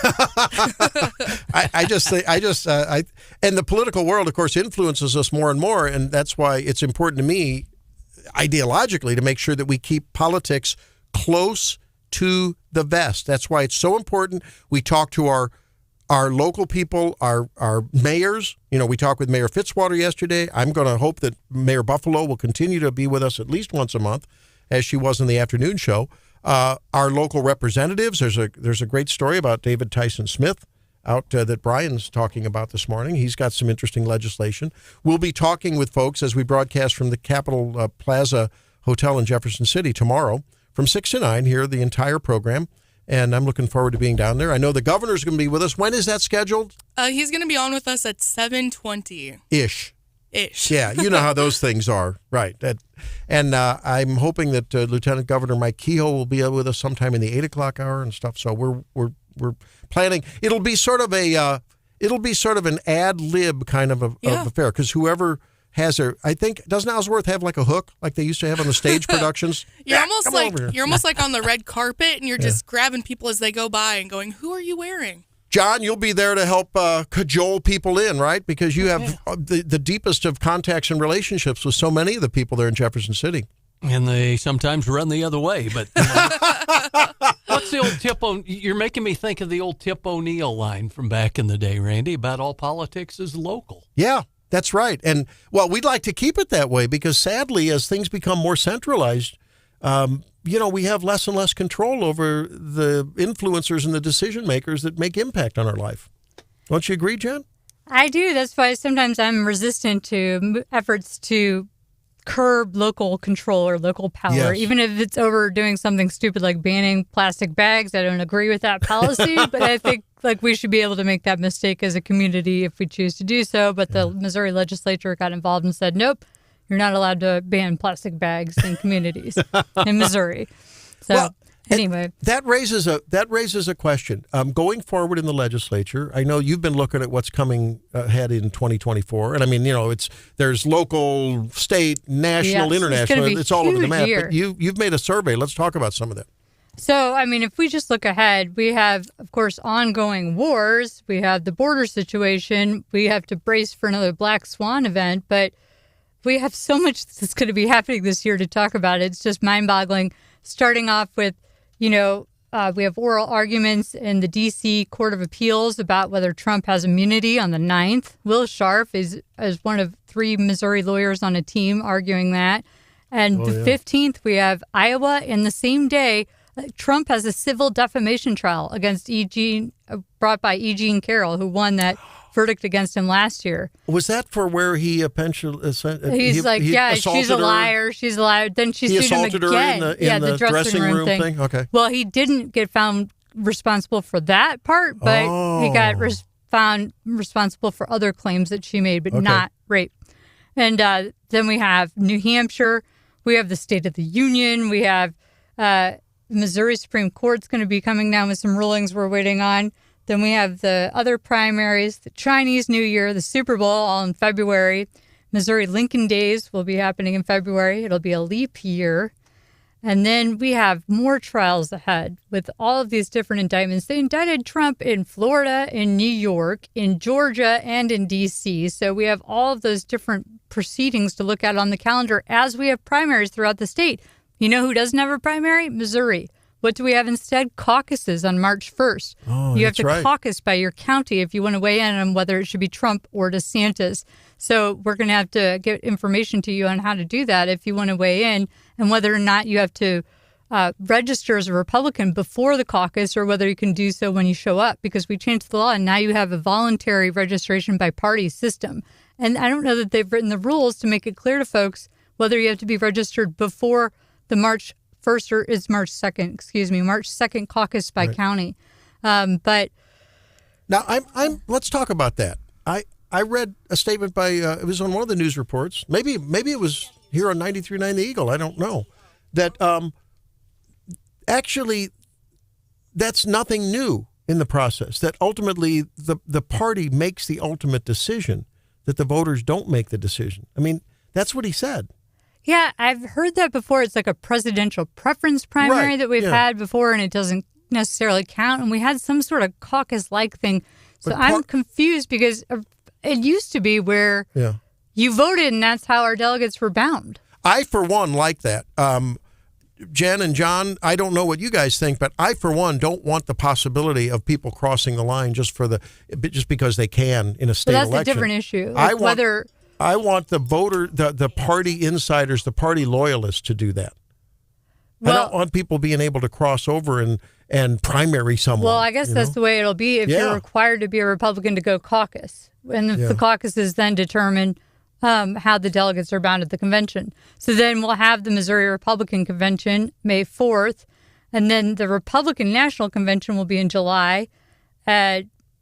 the political world, of course, influences us more and more, and that's why it's important to me, ideologically, to make sure that we keep politics close to the vest. That's why it's so important we talk to our local people, our mayors. We talked with Mayor Fitzwater yesterday. I'm going to hope that Mayor Buffalo will continue to be with us at least once a month, as she was in the afternoon show. Our local representatives, there's a great story about David Tyson Smith out that Brian's talking about this morning. He's got some interesting legislation. We'll be talking with folks as we broadcast from the Capitol Plaza Hotel in Jefferson City tomorrow from 6 to 9 here, the entire program. And I'm looking forward to being down there. I know the governor's going to be with us. When is that scheduled? He's going to be on with us at 7:20. Ish. ish. Yeah, you know how those things are, right? And I'm hoping that Lieutenant Governor Mike Kehoe will be with us sometime in the 8 o'clock hour and stuff. So we're planning. It'll be sort of an ad lib kind of affair, because whoever has I think, doesn't Hauswirth have like a hook like they used to have on the stage productions? You're almost like on the red carpet, and you're just grabbing people as they go by and going, "Who are you wearing?" John, you'll be there to help cajole people in, right? Because you have the deepest of contacts and relationships with so many of the people there in Jefferson City. And they sometimes run the other way. But what's the old Tip You're making me think of the old Tip O'Neill line from back in the day, Randy, about all politics is local. Yeah, that's right. And, well, we'd like to keep it that way because, sadly, as things become more centralized, we have less and less control over the influencers and the decision makers that make impact on our life. Don't you agree, Jen? I do. That's why sometimes I'm resistant to efforts to curb local control or local power, Yes. even if it's over doing something stupid like banning plastic bags. I don't agree with that policy, but I think we should be able to make that mistake as a community if we choose to do so. But the Missouri legislature got involved and said, nope, you're not allowed to ban plastic bags in communities in Missouri. So anyway, that raises a question. Going forward in the legislature, I know you've been looking at what's coming ahead in 2024, and I mean, there's local, state, national, international. It's all over the map. Year. But you've made a survey. Let's talk about some of that. So, I mean, if we just look ahead, we have, of course, ongoing wars. We have the border situation. We have to brace for another black swan event, but we have so much that's going to be happening this year to talk about. It's just mind-boggling. Starting off with, we have oral arguments in the D.C. Court of Appeals about whether Trump has immunity on the 9th. Will Scharf is one of 3 Missouri lawyers on a team arguing that. And the 15th, we have Iowa. And the same day, Trump has a civil defamation trial against brought by E. Jean Carroll, who won that verdict against him last year. Was that for where he eventually? She's a liar. She's a liar. Then she sued him again. In the dressing room thing. Okay. Well, he didn't get found responsible for that part, but he got found responsible for other claims that she made, but not rape. And then we have New Hampshire. We have the State of the Union. We have Missouri Supreme Court's going to be coming down with some rulings we're waiting on. Then we have the other primaries, the Chinese New Year, the Super Bowl, all in February. Missouri Lincoln Days will be happening in February. It'll be a leap year. And then we have more trials ahead with all of these different indictments. They indicted Trump in Florida, in New York, in Georgia, and in D.C. So we have all of those different proceedings to look at on the calendar as we have primaries throughout the state. You know who doesn't have a primary? Missouri. What do we have instead? Caucuses on March 1st. You have to caucus by your county if you want to weigh in on whether it should be Trump or DeSantis. So we're going to have to get information to you on how to do that if you want to weigh in, and whether or not you have to register as a Republican before the caucus or whether you can do so when you show up, because we changed the law and now you have a voluntary registration by party system. And I don't know that they've written the rules to make it clear to folks whether you have to be registered before the March 1st or it's March 2nd, March 2nd caucus by county. But now let's talk about that. I read a statement by, it was on one of the news reports. Maybe it was here on 93.9 The Eagle. I don't know. That actually that's nothing new in the process. That ultimately the party makes the ultimate decision, that the voters don't make the decision. I mean, that's what he said. Yeah, I've heard that before. It's like a presidential preference primary that we've had before, and it doesn't necessarily count. And we had some sort of caucus-like thing. So I'm confused because it used to be where you voted, and that's how our delegates were bound. I, for one, like that. Jen and John, I don't know what you guys think, but I, for one, don't want the possibility of people crossing the line just because they can in a state election. That's a different issue. I want the voter, the party insiders, the party loyalists to do that. I don't want people being able to cross over and primary someone. Well, I guess that's the way it'll be if you're required to be a Republican to go caucus. And the caucuses then determine how the delegates are bound at the convention. So then we'll have the Missouri Republican Convention May 4th, and then the Republican National Convention will be in July.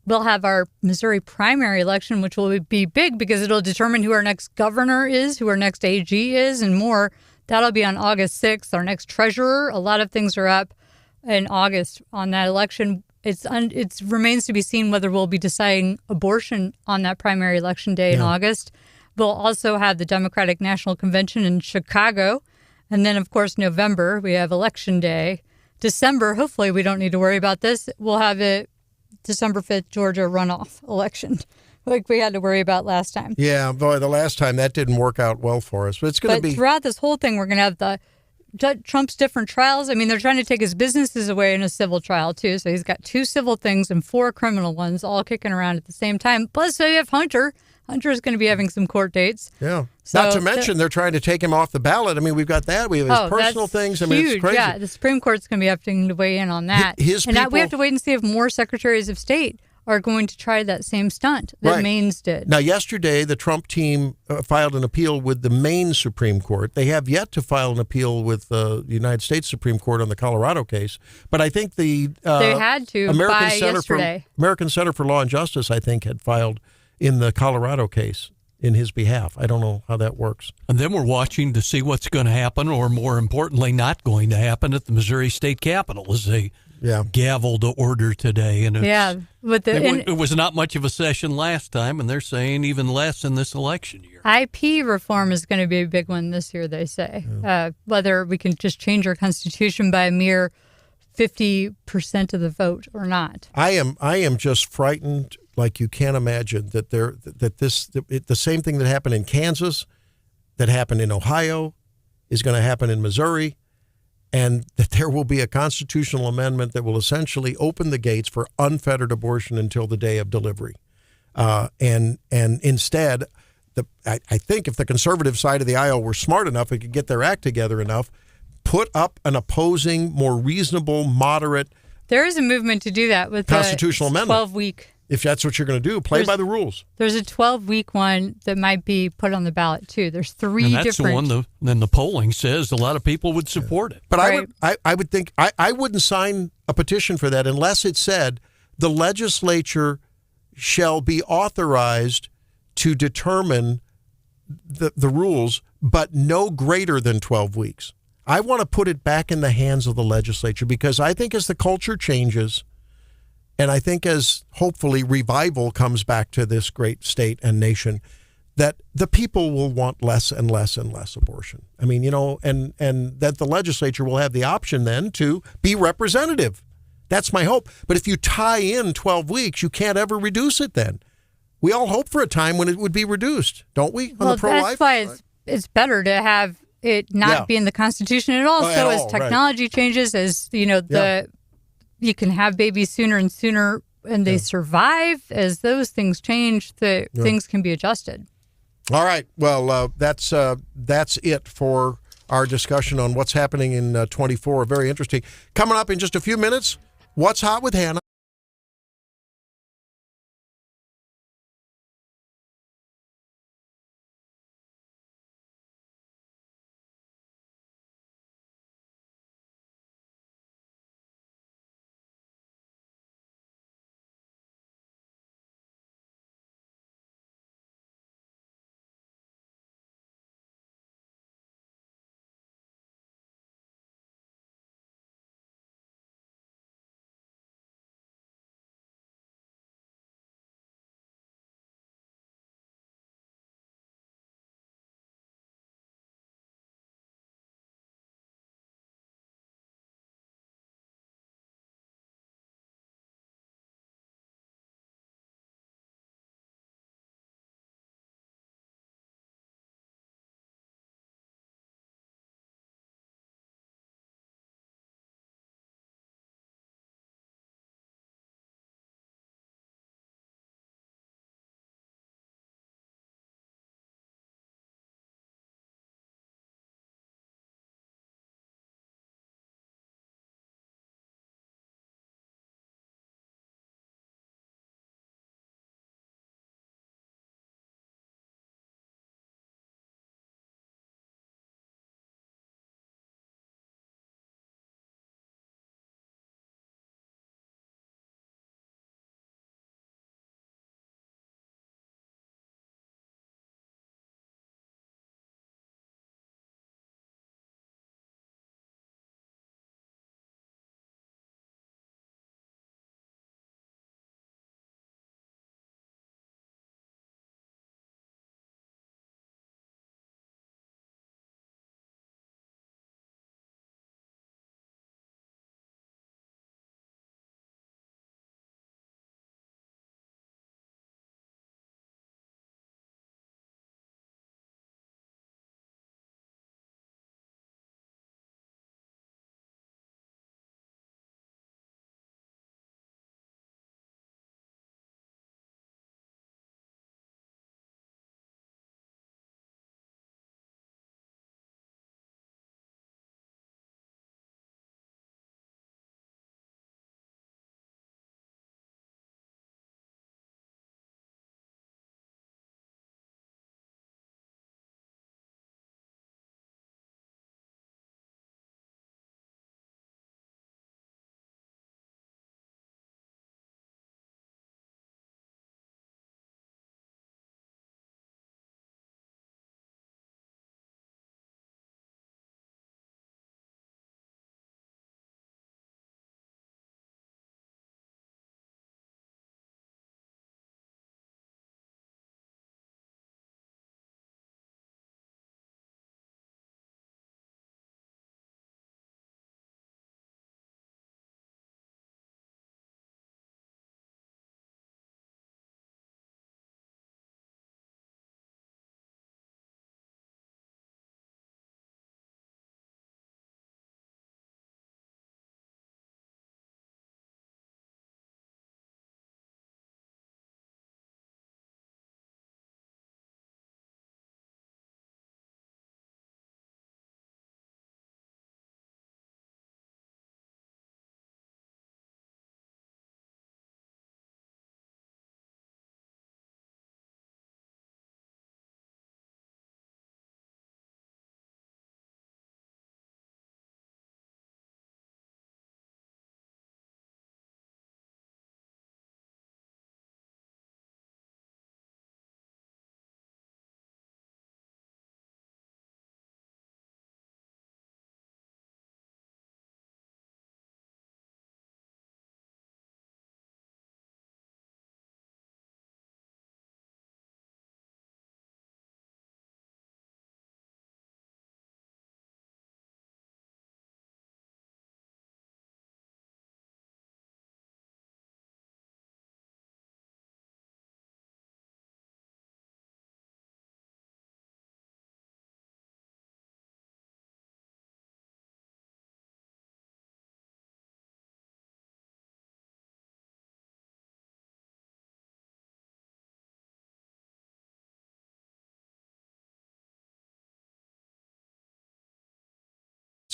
we'll have our Missouri primary election, which will be big because it'll determine who our next governor is, who our next AG is, and more. That'll be on August 6th. Our next treasurer. A lot of things are up in August on that election. It remains to be seen whether we'll be deciding abortion on that primary election day in August. We'll also have the Democratic National Convention in Chicago. And then, of course, November, we have Election Day. December, hopefully we don't need to worry about this. We'll have a December 5th Georgia runoff election like we had to worry about last time. Yeah, boy, the last time that didn't work out well for us. But it's going to be... throughout this whole thing, we're going to have Trump's different trials. I mean, they're trying to take his businesses away in a civil trial, too. So he's got 2 civil things and 4 criminal ones all kicking around at the same time. Plus, we have Hunter. Hunter's going to be having some court dates. Yeah. So Not to mention, they're trying to take him off the ballot. I mean, we've got that. We have his personal things. I mean, huge. it's crazy. Yeah, the Supreme Court's going to be having to weigh in on that. We have to wait and see if more secretaries of state are going to try that same stunt that Maine's did. Now, yesterday, the Trump team filed an appeal with the Maine Supreme Court. They have yet to file an appeal with the United States Supreme Court on the Colorado case. But I think they had to American Center for Law and Justice, I think, had filed in the Colorado case in his behalf. I don't know how that works. And then we're watching to see what's going to happen, or more importantly, not going to happen at the Missouri State Capitol as they gavel to order today. And it was not much of a session last time, and they're saying even less in this election year. IP reform is going to be a big one this year, they say. Whether we can just change our Constitution by a mere 50% of the vote or not. I am just frightened, like you can't imagine, that the same thing that happened in Kansas, that happened in Ohio, is going to happen in Missouri, and that there will be a constitutional amendment that will essentially open the gates for unfettered abortion until the day of delivery. And instead, I think if the conservative side of the aisle were smart enough and could get their act together enough, put up an opposing, more reasonable, moderate. There is a movement to do that with constitutional amendment. 12-week. If that's what you're going to do, play by the rules. There's a 12-week one that might be put on the ballot too. There's 3 and that's different. The one then the polling says a lot of people would support it. But I would think I wouldn't sign a petition for that unless it said the legislature shall be authorized to determine the rules, but no greater than 12 weeks. I want to put it back in the hands of the legislature, because I think as the culture changes, and I think as hopefully revival comes back to this great state and nation, that the people will want less and less and less abortion. I mean, and that the legislature will have the option then to be representative. That's my hope. But if you tie in 12 weeks, you can't ever reduce it then. We all hope for a time when it would be reduced, don't we? On the pro-life? That's why it's better to have it not be in the Constitution at all. So as technology changes, as you can have babies sooner and sooner, and they survive. As those things change, things can be adjusted. All right. Well, that's it for our discussion on what's happening in 24. Very interesting. Coming up in just a few minutes, What's Hot with Hannah.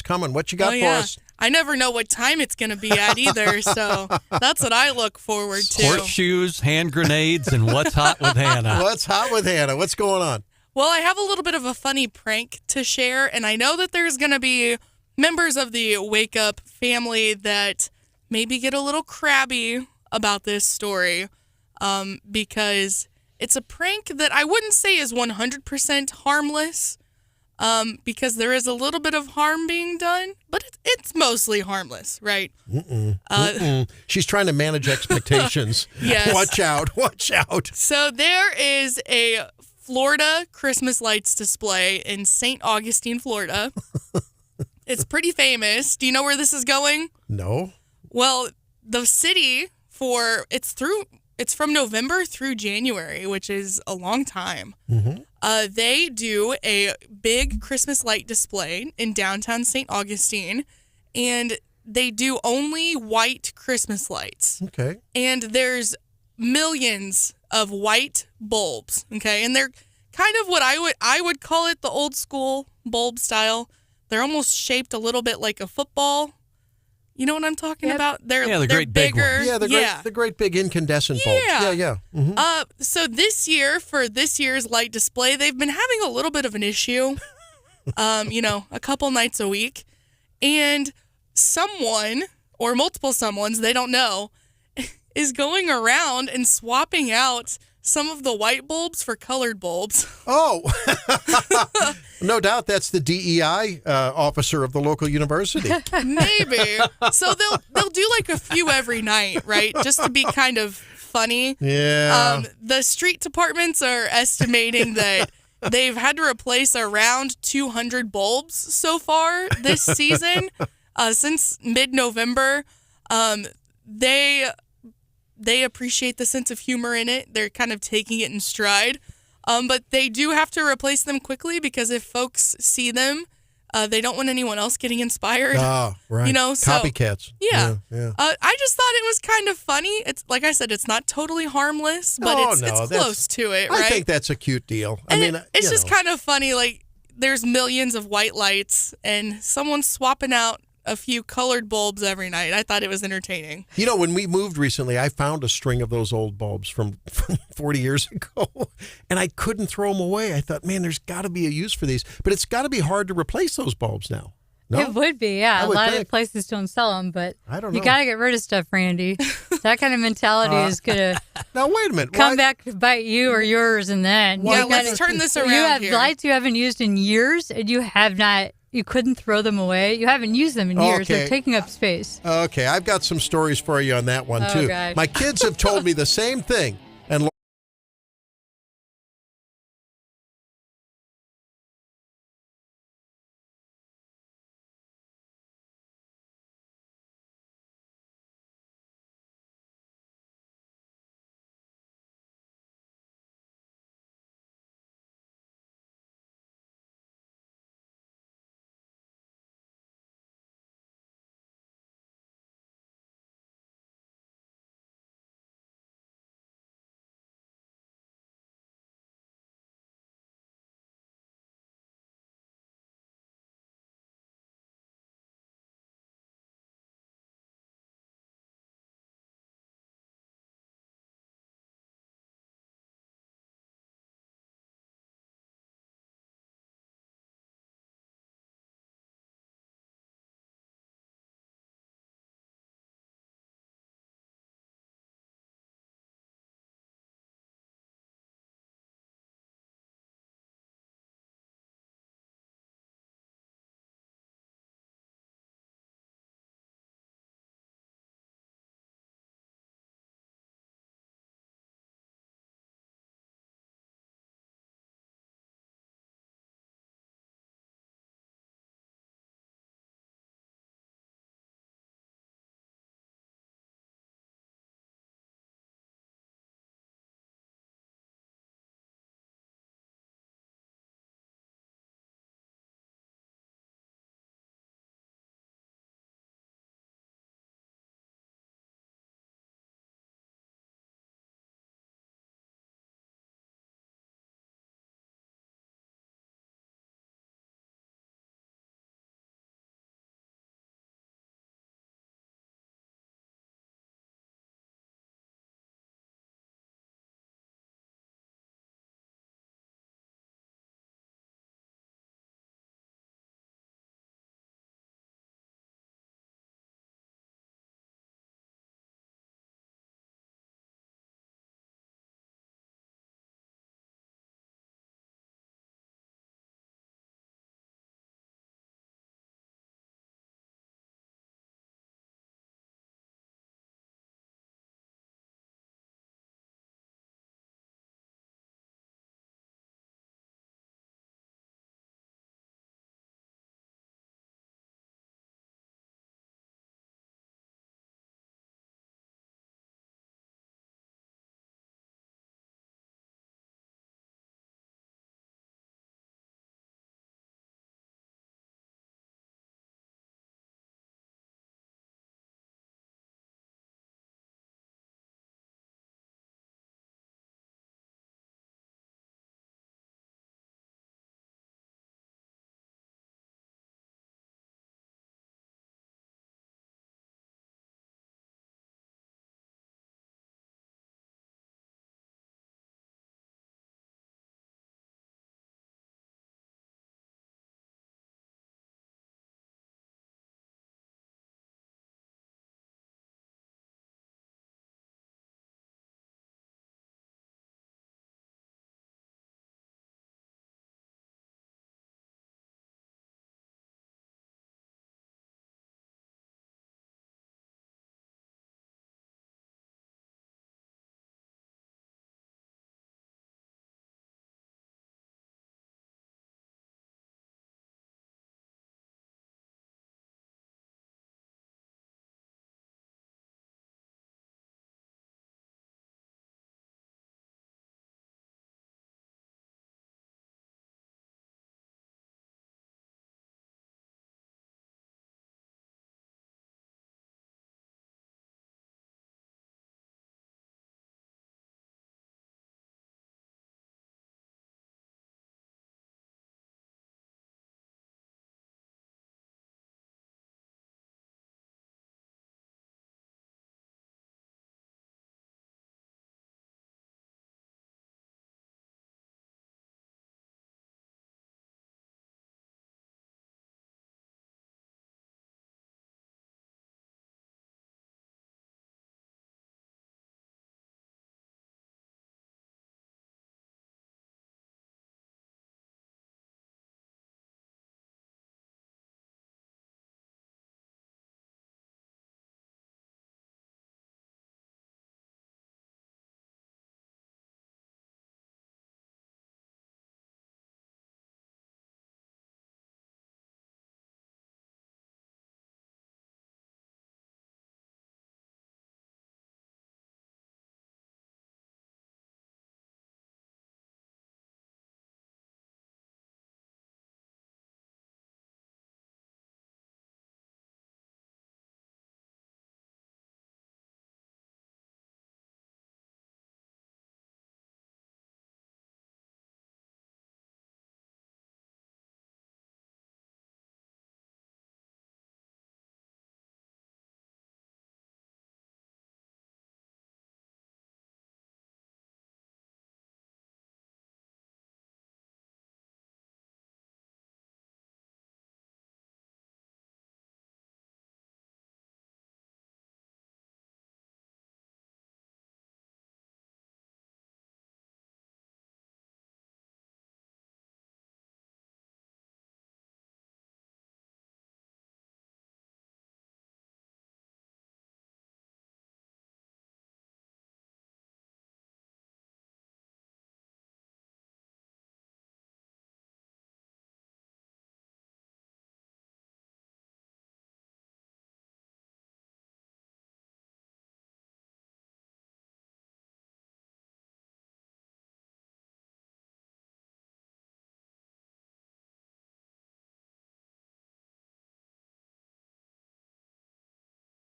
coming. What you got Oh, for yeah. us? I never know what time it's going to be at either, so that's what I look forward to. Horseshoes, hand grenades, and what's hot with Hannah. What's hot with Hannah? What's going on? Well, I have a little bit of a funny prank to share, and I know that there's going to be members of the Wake Up family that maybe get a little crabby about this story because it's a prank that I wouldn't say is 100% harmless because there is a little bit of harm being done, but it's mostly harmless, right? She's trying to manage expectations. Yes. Watch out. Watch out. So there is a Florida Christmas lights display in St. Augustine, Florida. It's pretty famous. Do you know where this is going? No. Well, the city it's from November through January, which is a long time. They do a big Christmas light display in downtown St. Augustine, and they do only white Christmas lights. Okay. And there's millions of white bulbs, okay? And they're kind of what I would call it the old school bulb style. They're almost shaped a little bit like a football. You know what I'm talking about? They're the great big bigger. ones. Yeah, the great big incandescent bulbs. Yeah. So this year, for this year's light display, they've been having a little bit of an issue. A couple nights a week. And someone, or multiple someones, they don't know, is going around and swapping out some of the white bulbs for colored bulbs. Oh, no doubt that's the DEI officer of the local university. Maybe. So they'll do like a few every night, right? Just to be kind of funny. Yeah. The street departments are estimating that they've had to replace around 200 bulbs so far this season. Since mid-November. They appreciate the sense of humor in it. They're kind of taking it in stride. But they do have to replace them quickly because if folks see them, they don't want anyone else getting inspired. Oh, right. Copycats. Yeah. Yeah. I just thought it was kind of funny. It's like I said, it's not totally harmless, but it's close to it, right? I think that's a cute deal. It's just kind of funny. Like there's millions of white lights and someone's swapping out a few colored bulbs every night. I thought it was entertaining. You know, when we moved recently, I found a string of those old bulbs from 40 years ago, and I couldn't throw them away. I thought, man, there's got to be a use for these. But it's got to be hard to replace those bulbs now. No? It would be, yeah. A lot of places don't sell them, but you got to get rid of stuff, Randy. That kind of mentality is going to now, wait a minute. come back to bite you or yours, and then let's turn this around. You have here. lights you haven't used in years, and you couldn't throw them away. You haven't used them in years. Okay. They're taking up space. Okay, I've got some stories for you on that one, too. God. My kids have told me the same thing. And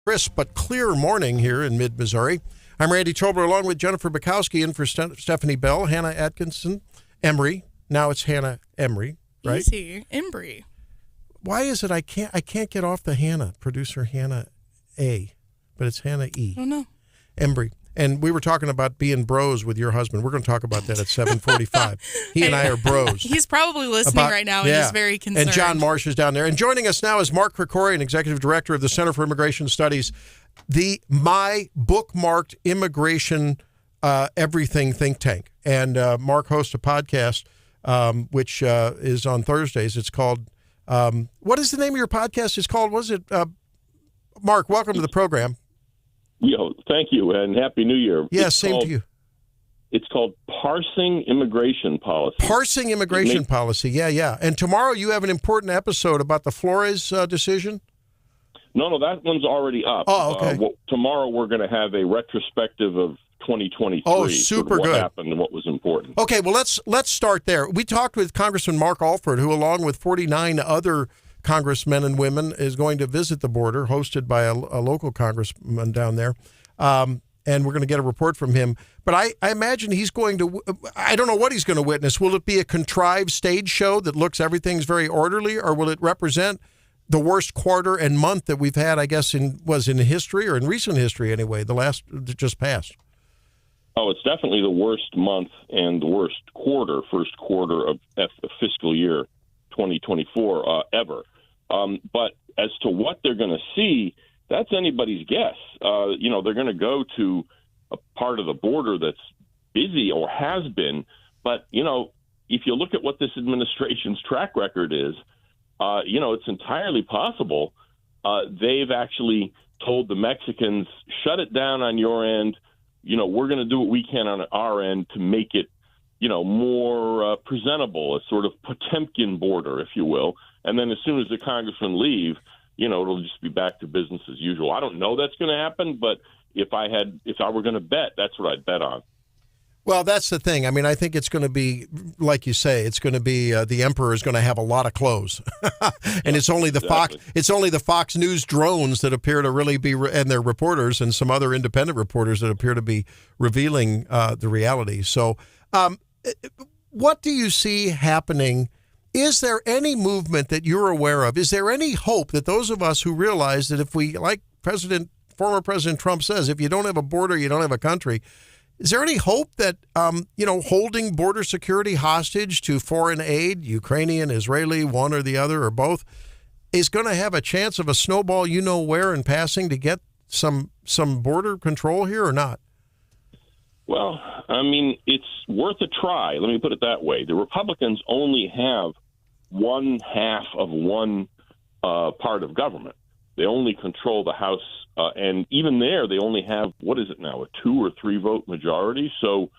Crisp but clear morning here in mid-Missouri. I'm Randy Tobler along with Jennifer Bukowski in for Stephanie Bell, Hannah Atkinson, Emery. Now it's Hannah Emery, right? Easy. Embry. Why is it I can't get off the Hannah, producer Hannah A, but it's Hannah E. I don't know. Embry. And we were talking about being bros with your husband. We're going to talk about that at 7:45. He and I are bros. He's probably listening right now and is very concerned. And John Marsh is down there. And joining us now is Mark Krikorian, Executive Director of the Center for Immigration Studies, my bookmarked immigration everything think tank. And Mark hosts a podcast, which is on Thursdays. It's called, what is the name of your podcast? It's called, Mark, welcome to the program. Thank you, and Happy New Year. Yes, same to you. It's called Parsing Immigration Policy. Parsing Immigration Policy, yeah. And tomorrow you have an important episode about the Flores decision? No, that one's already up. Oh, okay. Tomorrow we're going to have a retrospective of 2023. Oh, super what good. What happened and what was important. Okay, well, let's start there. We talked with Congressman Mark Alford, who, along with 49 other congressmen and women, is going to visit the border, hosted by a local congressman down there. And we're going to get a report from him. But I imagine he's going to, I don't know what he's going to witness. Will it be a contrived stage show that looks everything's very orderly, or will it represent the worst quarter and month that we've had, I guess, in history, or in recent history anyway, the last that just passed? Oh, it's definitely the worst month and the worst first quarter of fiscal year 2024 ever. But as to what they're going to see, that's anybody's guess. They're going to go to a part of the border that's busy or has been. But, if you look at what this administration's track record is, it's entirely possible they've actually told the Mexicans, shut it down on your end. We're going to do what we can on our end to make it, more presentable, a sort of Potemkin border, if you will. And then as soon as the congressmen leave, it'll just be back to business as usual. I don't know that's going to happen, but if I were going to bet, that's what I'd bet on. Well, that's the thing. I mean, I think it's going to be, like you say, it's going to be the emperor is going to have a lot of clothes, and it's only the Fox News drones that appear to really be, and their reporters and some other independent reporters that appear to be revealing the reality. So, what do you see happening? Is there any movement that you're aware of? Is there any hope that those of us who realize that if we, like former President Trump says, if you don't have a border, you don't have a country? Is there any hope that, holding border security hostage to foreign aid, Ukrainian, Israeli, one or the other or both, is going to have a chance of a snowball where in passing to get some border control here or not? Well, I mean, it's worth a try. Let me put it that way. The Republicans only have one half of one part of government. They only control the House, and even there, they only have, what is it now, a 2 or 3 vote majority. So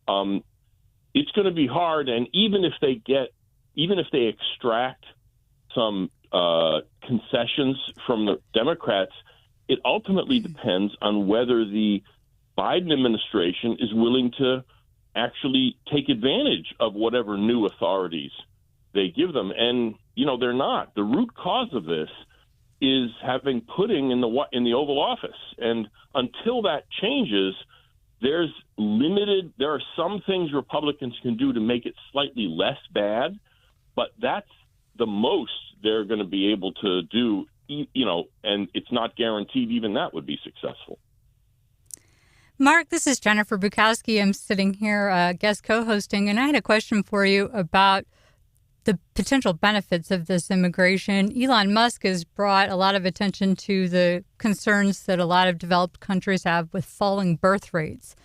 it's going to be hard. And even if they extract some concessions from the Democrats, it ultimately depends on whether the Biden administration is willing to actually take advantage of whatever new authorities they give them. And, they're not. The root cause of this is having pudding in the Oval Office. And until that changes, there are some things Republicans can do to make it slightly less bad, but that's the most they're going to be able to do, and it's not guaranteed even that would be successful. Mark, this is Jennifer Bukowski. I'm sitting here guest co-hosting, and I had a question for you about the potential benefits of this immigration. Elon Musk has brought a lot of attention to the concerns that a lot of developed countries have with falling birth rates.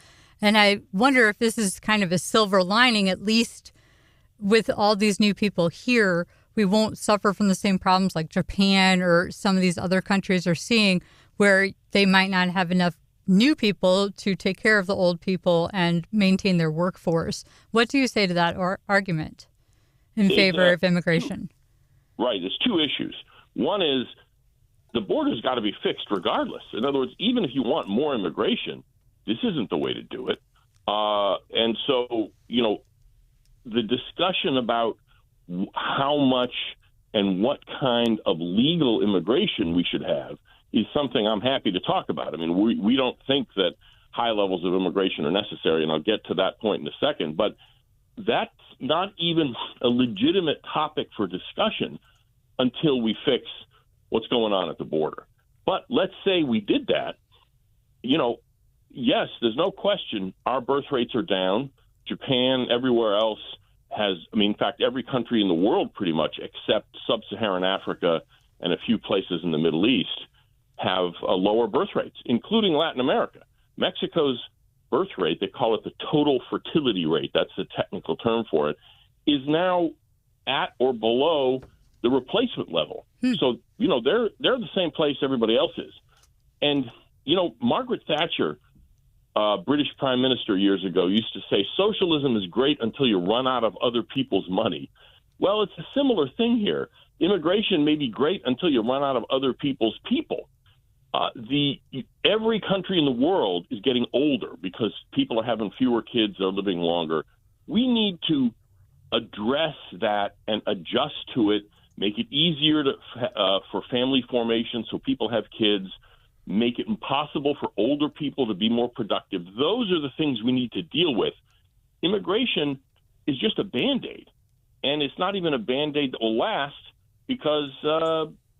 And I wonder if this is kind of a silver lining, at least with all these new people here, we won't suffer from the same problems like Japan or some of these other countries are seeing, where they might not have enough new people to take care of the old people and maintain their workforce. What do you say to that argument in favor of immigration? Right. There's 2 issues. One is the border's got to be fixed regardless. In other words, even if you want more immigration, this isn't the way to do it. And so, the discussion about how much and what kind of legal immigration we should have is something I'm happy to talk about. I mean, we don't think that high levels of immigration are necessary, and I'll get to that point in a second. But that's not even a legitimate topic for discussion until we fix what's going on at the border. But let's say we did that. Yes, there's no question our birth rates are down. Japan, everywhere else in fact, every country in the world pretty much except sub-Saharan Africa and a few places in the Middle East have lower birth rates, including Latin America. Mexico's birth rate, they call it the total fertility rate, that's the technical term for it, is now at or below the replacement level. So, they're the same place everybody else is. And, Margaret Thatcher, British Prime Minister years ago, used to say, socialism is great until you run out of other people's money. Well, it's a similar thing here. Immigration may be great until you run out of other people's people. Every country in the world is getting older because people are having fewer kids, they're living longer. We need to address that and adjust to it, make it easier for family formation so people have kids, make it impossible for older people to be more productive. Those are the things we need to deal with. Immigration is just a Band-Aid, and it's not even a Band-Aid that will last because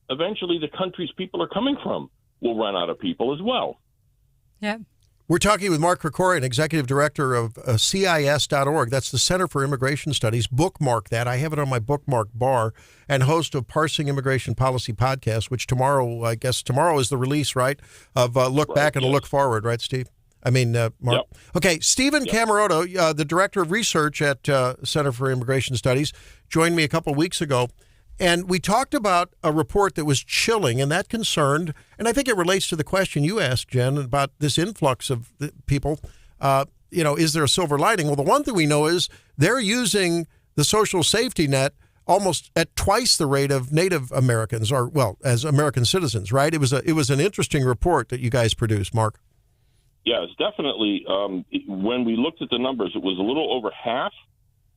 eventually the countries people are coming from will run out of people as well. Yeah. We're talking with Mark Krikorian, Executive Director of CIS.org. That's the Center for Immigration Studies. Bookmark that. I have it on my bookmark bar. And host of Parsing Immigration Policy podcast, which tomorrow is the release, right, of Look Back and a Look Forward, right, Steve? Mark. Yep. Okay, Stephen Camarota, the Director of Research at Center for Immigration Studies, joined me a couple of weeks ago. And we talked about a report that was chilling, and that concerned, and I think it relates to the question you asked, Jen, about this influx of people. Is there a silver lining? Well, the one thing we know is they're using the social safety net almost at twice the rate of Native Americans, as American citizens, right? It was an interesting report that you guys produced, Mark. Yeah, it's definitely. When we looked at the numbers, it was a little over half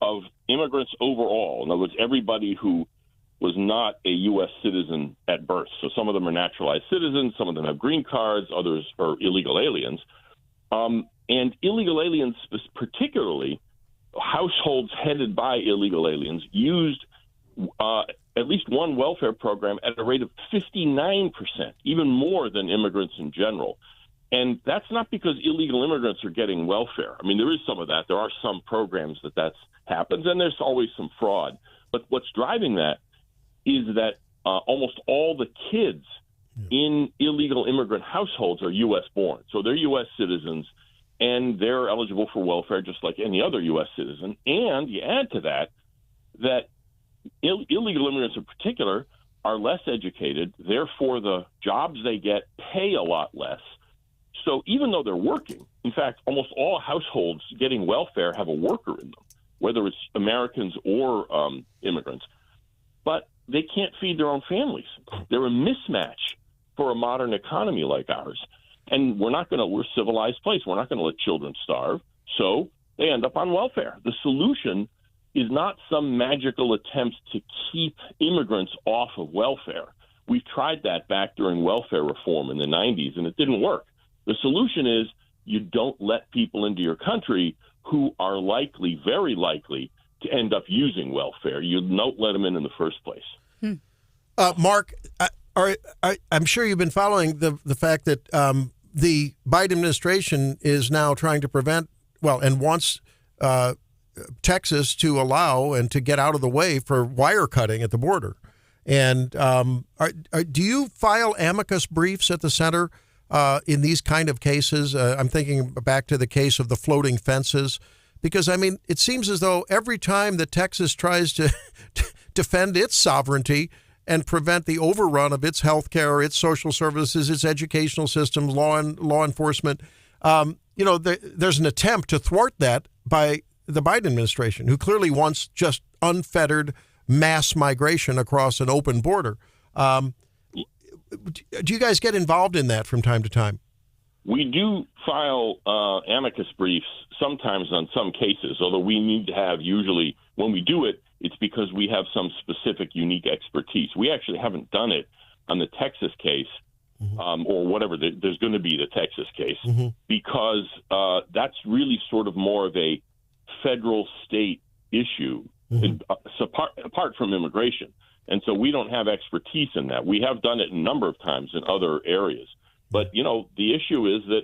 of immigrants overall. In other words, everybody who was not a U.S. citizen at birth. So some of them are naturalized citizens, some of them have green cards, others are illegal aliens. And illegal aliens, particularly households headed by illegal aliens, used at least one welfare program at a rate of 59%, even more than immigrants in general. And that's not because illegal immigrants are getting welfare. I mean, there is some of that. There are some programs that happens, and there's always some fraud. But what's driving that is that almost all the kids in illegal immigrant households are U.S. born. So they're U.S. citizens, and they're eligible for welfare just like any other U.S. citizen. And you add to that illegal immigrants in particular are less educated. Therefore, the jobs they get pay a lot less. So even though they're working, in fact, almost all households getting welfare have a worker in them, whether it's Americans or immigrants. But they can't feed their own families. They're a mismatch for a modern economy like ours. And we're a civilized place. We're not going to let children starve. So they end up on welfare. The solution is not some magical attempt to keep immigrants off of welfare. We tried that back during welfare reform in the 90s, and it didn't work. The solution is you don't let people into your country who are likely, very likely, to end up using welfare. You don't let them in the first place. Mark, I'm sure you've been following the fact that the Biden administration is now trying to prevent, and wants Texas to allow and to get out of the way for wire cutting at the border. And do you file amicus briefs at the center in these kind of cases? I'm thinking back to the case of the floating fences. Because, it seems as though every time that Texas tries to defend its sovereignty and prevent the overrun of its health care, its social services, its educational systems, law enforcement, there's an attempt to thwart that by the Biden administration, who clearly wants just unfettered mass migration across an open border. Do you guys get involved in that from time to time? We do file amicus briefs sometimes on some cases, although we need to have usually, when we do it, it's because we have some specific unique expertise. We actually haven't done it on the Texas case or whatever. There's going to be the Texas case because that's really sort of more of a federal state issue apart from immigration. And so we don't have expertise in that. We have done it a number of times in other areas. But, the issue is that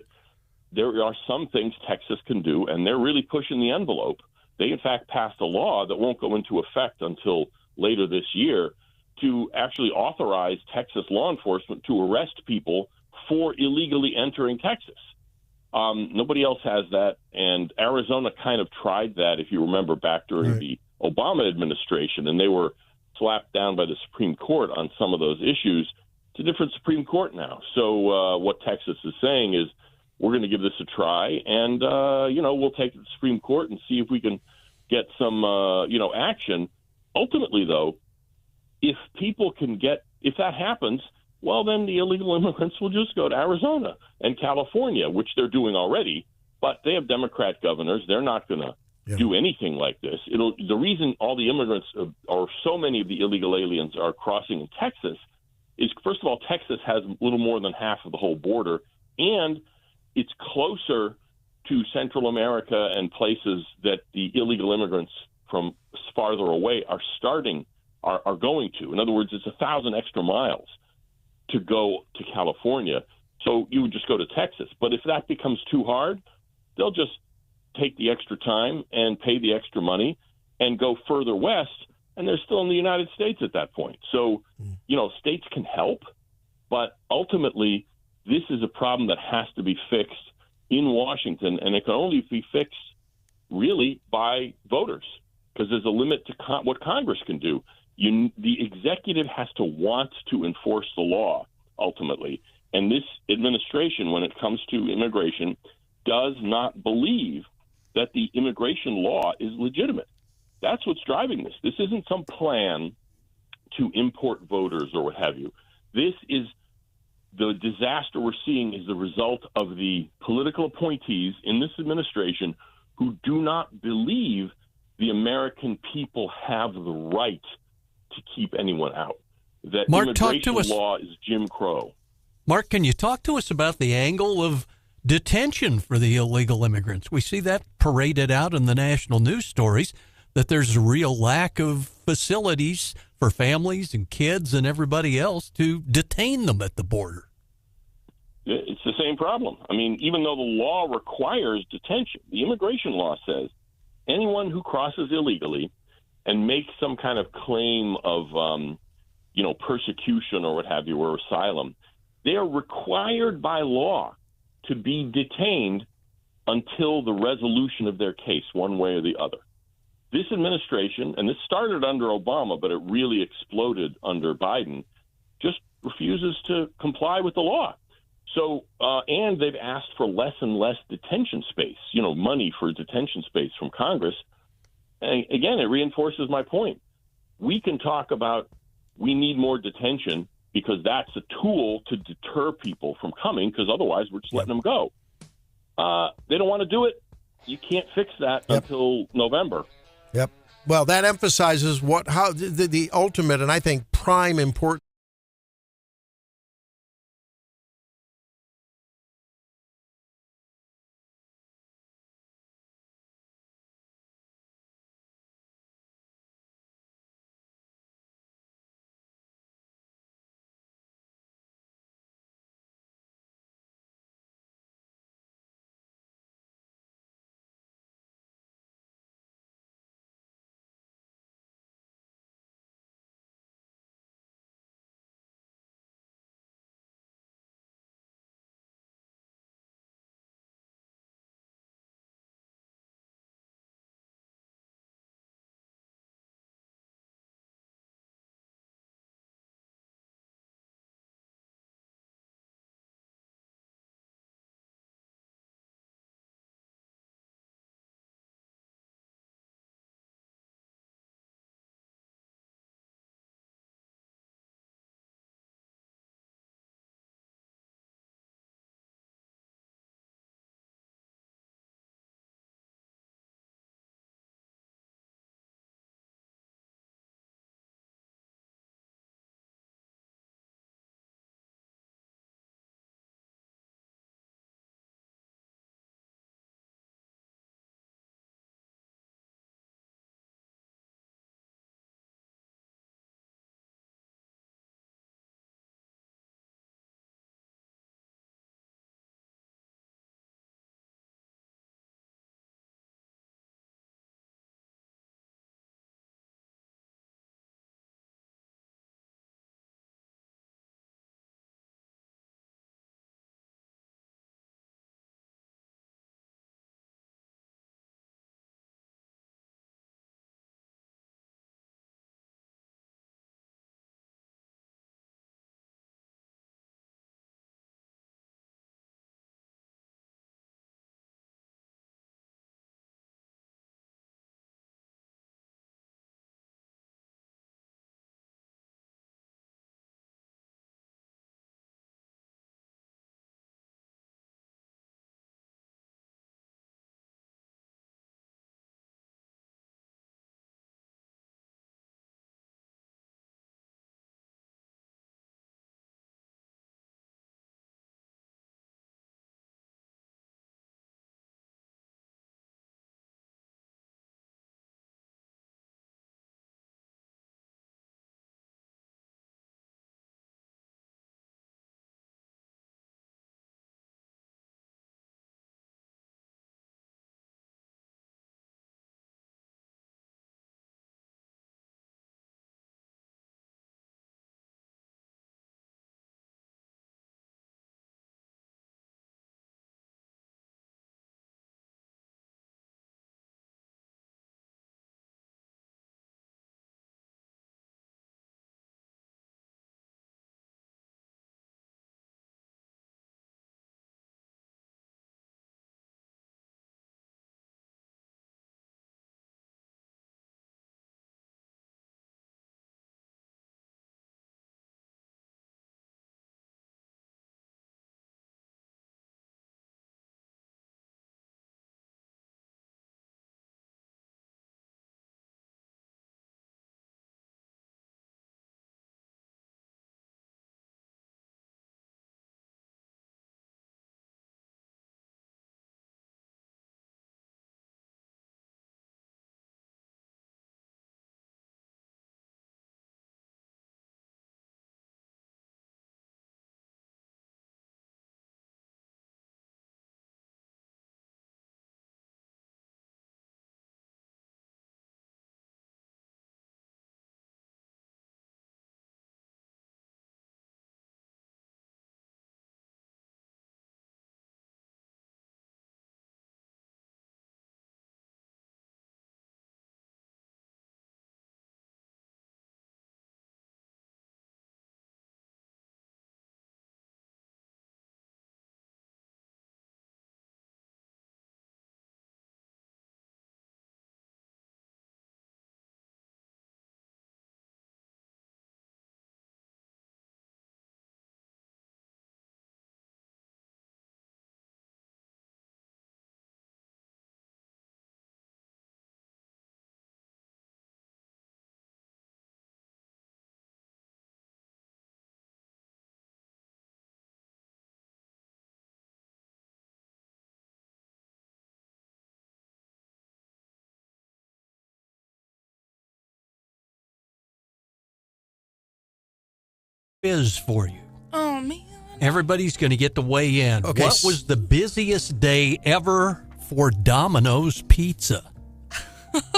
there are some things Texas can do, and they're really pushing the envelope. They, in fact, passed a law that won't go into effect until later this year to actually authorize Texas law enforcement to arrest people for illegally entering Texas. Nobody else has that, and Arizona kind of tried that, if you remember, back during the Obama administration, and they were slapped down by the Supreme Court on some of those issues. It's a different Supreme Court now. So what Texas is saying is we're going to give this a try, and, we'll take it to the Supreme Court and see if we can get some, action. Ultimately, though, if that happens, well, then the illegal immigrants will just go to Arizona and California, which they're doing already, but they have Democrat governors. They're not going to do anything like this. The reason all the immigrants or so many of the illegal aliens are crossing in Texas is, first of all, Texas has a little more than half of the whole border, and it's closer to Central America and places that the illegal immigrants from farther away are going to. In other words, it's 1,000 extra miles to go to California. So you would just go to Texas. But if that becomes too hard, they'll just take the extra time and pay the extra money and go further west, and they're still in the United States at that point. So, states can help, but ultimately this is a problem that has to be fixed in Washington, and it can only be fixed really by voters because there's a limit to what Congress can do. The executive has to want to enforce the law ultimately, and this administration, when it comes to immigration, does not believe that the immigration law is legitimate. That's what's driving this. This isn't some plan to import voters or what have you. This is the disaster we're seeing is the result of the political appointees in this administration who do not believe the American people have the right to keep anyone out. That Mark, immigration law is Jim Crow. Mark, can you talk to us about the angle of detention for the illegal immigrants? We see that paraded out in the national news stories, that there's a real lack of facilities for families and kids and everybody else to detain them at the border. It's the same problem. I mean, even though the law requires detention, the immigration law says anyone who crosses illegally and makes some kind of claim of, persecution or what have you, or asylum, they are required by law to be detained until the resolution of their case, one way or the other. This administration, and this started under Obama, but it really exploded under Biden, just refuses to comply with the law. So, and they've asked for less and less detention space, money for detention space from Congress. And again, it reinforces my point. We can talk about we need more detention because that's a tool to deter people from coming, because otherwise we're just letting them go. They don't want to do it. You can't fix that until November. Yep. Well, that emphasizes the ultimate and I think prime importance quiz for you. Oh, man. Everybody's going to get to weigh in. Okay. What was the busiest day ever for Domino's Pizza?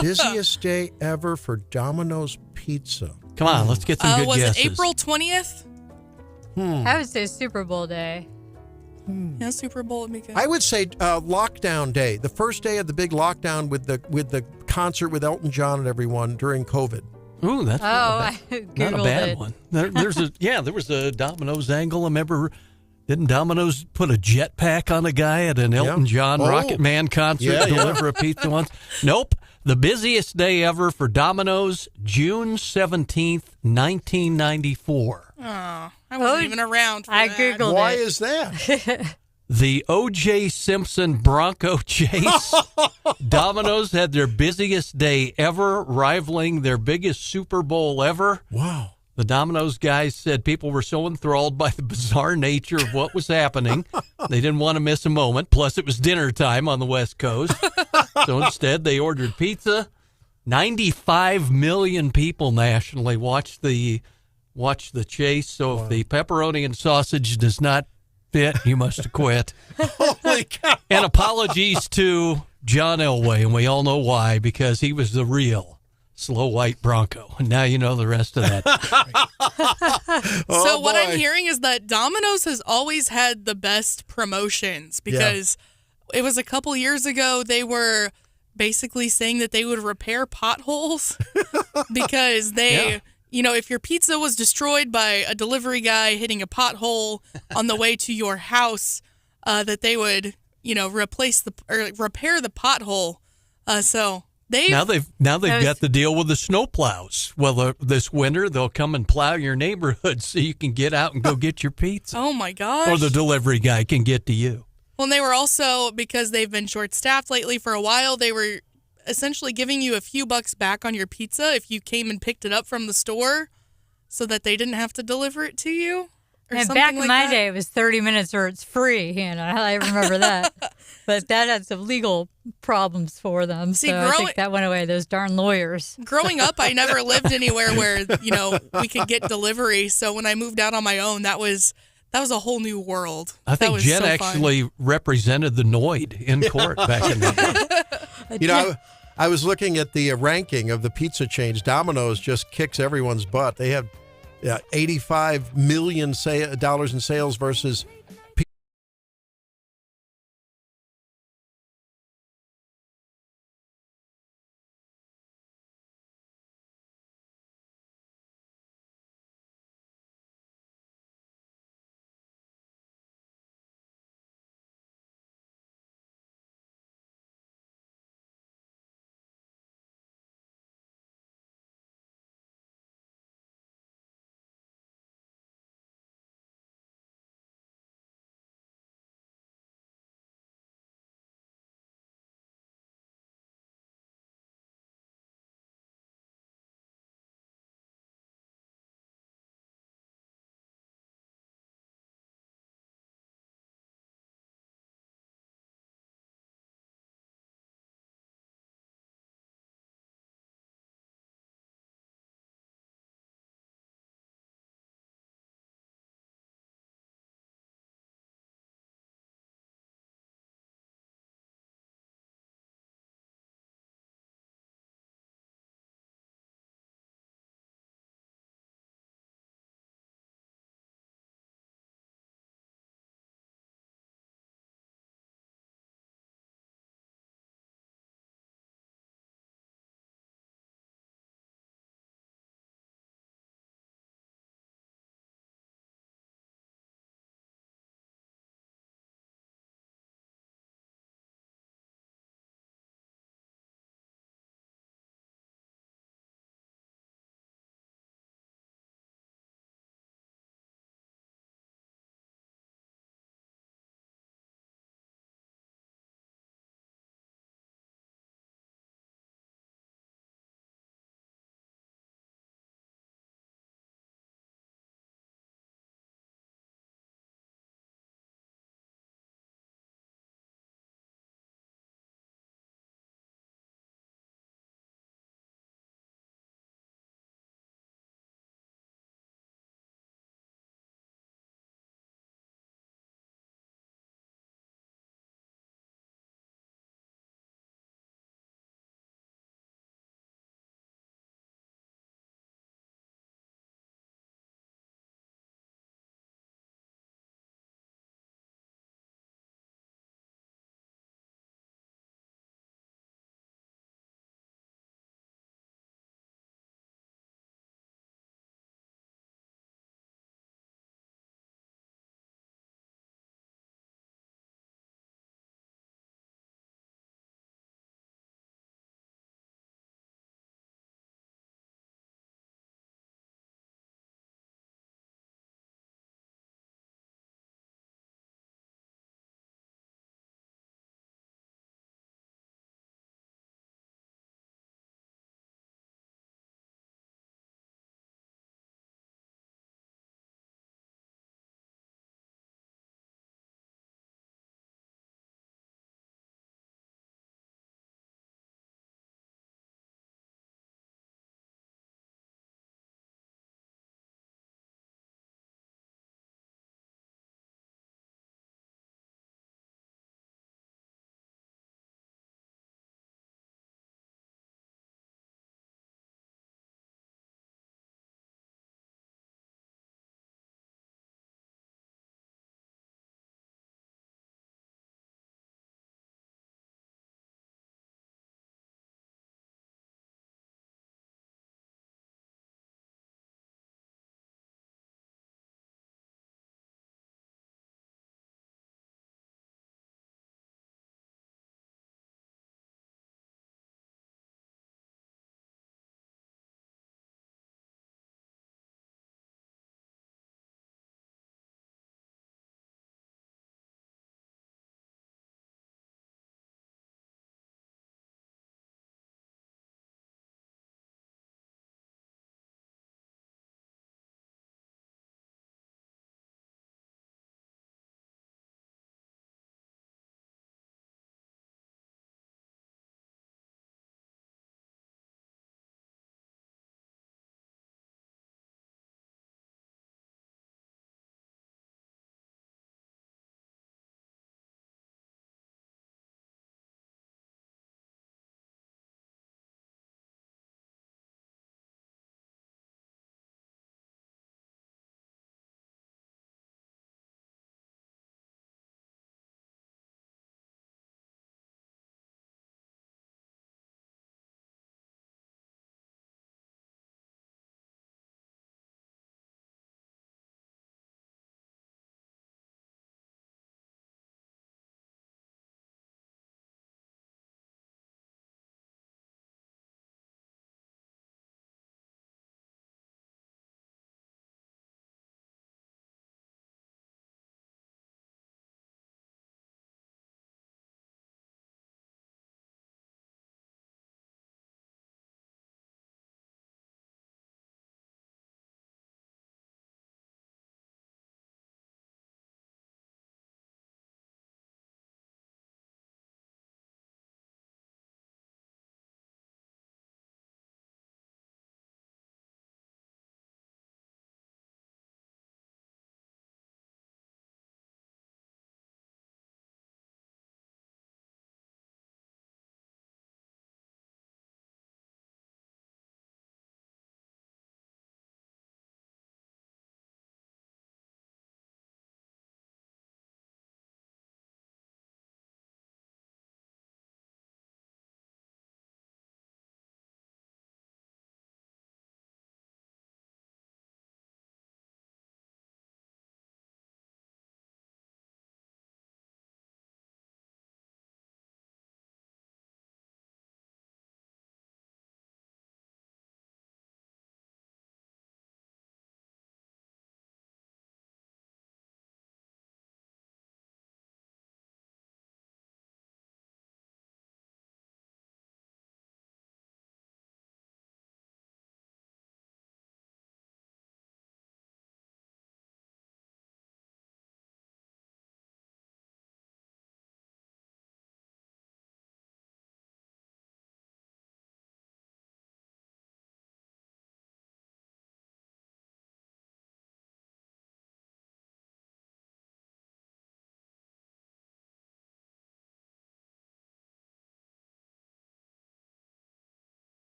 Busiest day ever for Domino's Pizza. Come on, let's get some good was guesses. it April 20th? I would say Super Bowl day. Yeah, Super Bowl would be good. I would say lockdown day, the first day of the big lockdown with the concert with Elton John and everyone during COVID. Ooh, that's I not a Googled bad it. one. There was a Domino's angle. I remember, didn't Domino's put a jetpack on a guy at an Elton John Rocket Man concert, deliver a pizza once? Nope. The busiest day ever for Domino's, June 17th, 1994. Oh, I wasn't even around for I that. Googled Why it. is that? The O.J. Simpson Bronco chase. Domino's had their busiest day ever, rivaling their biggest Super Bowl ever. Wow. The Domino's guys said people were so enthralled by the bizarre nature of what was happening, they didn't want to miss a moment. Plus, it was dinner time on the West Coast. So instead, they ordered pizza. 95 million people nationally watched the chase. So if the pepperoni and sausage does not fit, you must quit. Holy cow. And apologies to John Elway, and we all know why, because he was the real Slow White Bronco. And now you know the rest of that. So what I'm hearing is that Domino's has always had the best promotions because it was a couple years ago they were basically saying that they would repair potholes because they, if your pizza was destroyed by a delivery guy hitting a pothole on the way to your house, that they would, repair the pothole. Now they've got the deal with the snowplows. Well, this winter they'll come and plow your neighborhood so you can get out and go get your pizza. Oh my gosh! Or the delivery guy can get to you. Well, and they were also, because they've been short-staffed lately for a while, they were essentially giving you a few bucks back on your pizza if you came and picked it up from the store, so that they didn't have to deliver it to you. And back in my day, it was 30 minutes or it's free. I remember that. But that had some legal problems for them. See, so I think that went away, those darn lawyers. Growing up, I never lived anywhere where, we could get delivery. So when I moved out on my own, that was a whole new world. I think Jen actually represented the Noid in court back in the day. I was looking at the ranking of the pizza chains. Domino's just kicks everyone's butt. They have $85 million in sales versus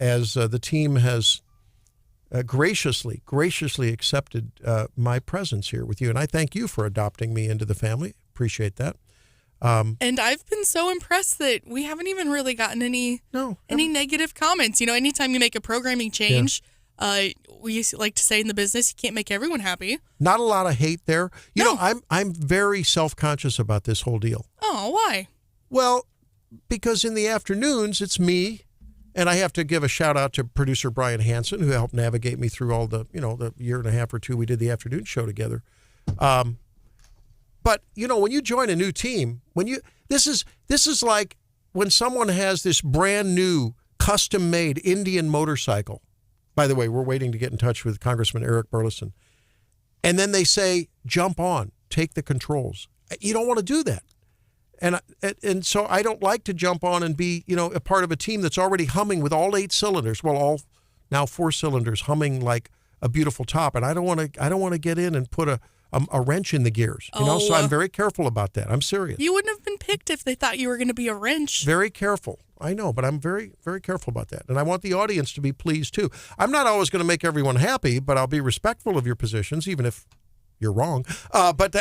as the team has graciously accepted my presence here with you. And I thank you for adopting me into the family. Appreciate that. And I've been so impressed that we haven't even really gotten any negative comments. You know, anytime you make a programming change, we used to like to say in the business, you can't make everyone happy. Not a lot of hate there. You know, I'm very self-conscious about this whole deal. Oh, why? Well, because in the afternoons, it's me, and I have to give a shout out to producer Brian Hansen, who helped navigate me through all the year and a half or two we did the afternoon show together. But, you know, when you join a new team, this is like when someone has this brand new custom-made Indian motorcycle. By the way, we're waiting to get in touch with Congressman Eric Burlison. And then they say, jump on, take the controls. You don't want to do that. And so I don't like to jump on and be, a part of a team that's already humming with all 8 cylinders. Well, all now 4 cylinders humming like a beautiful top. And I don't want to get in and put a wrench in the gears, so I'm very careful about that. I'm serious. You wouldn't have been picked if they thought you were going to be a wrench. Very careful. I know, but I'm very, very careful about that. And I want the audience to be pleased, too. I'm not always going to make everyone happy, but I'll be respectful of your positions, even if you're wrong. But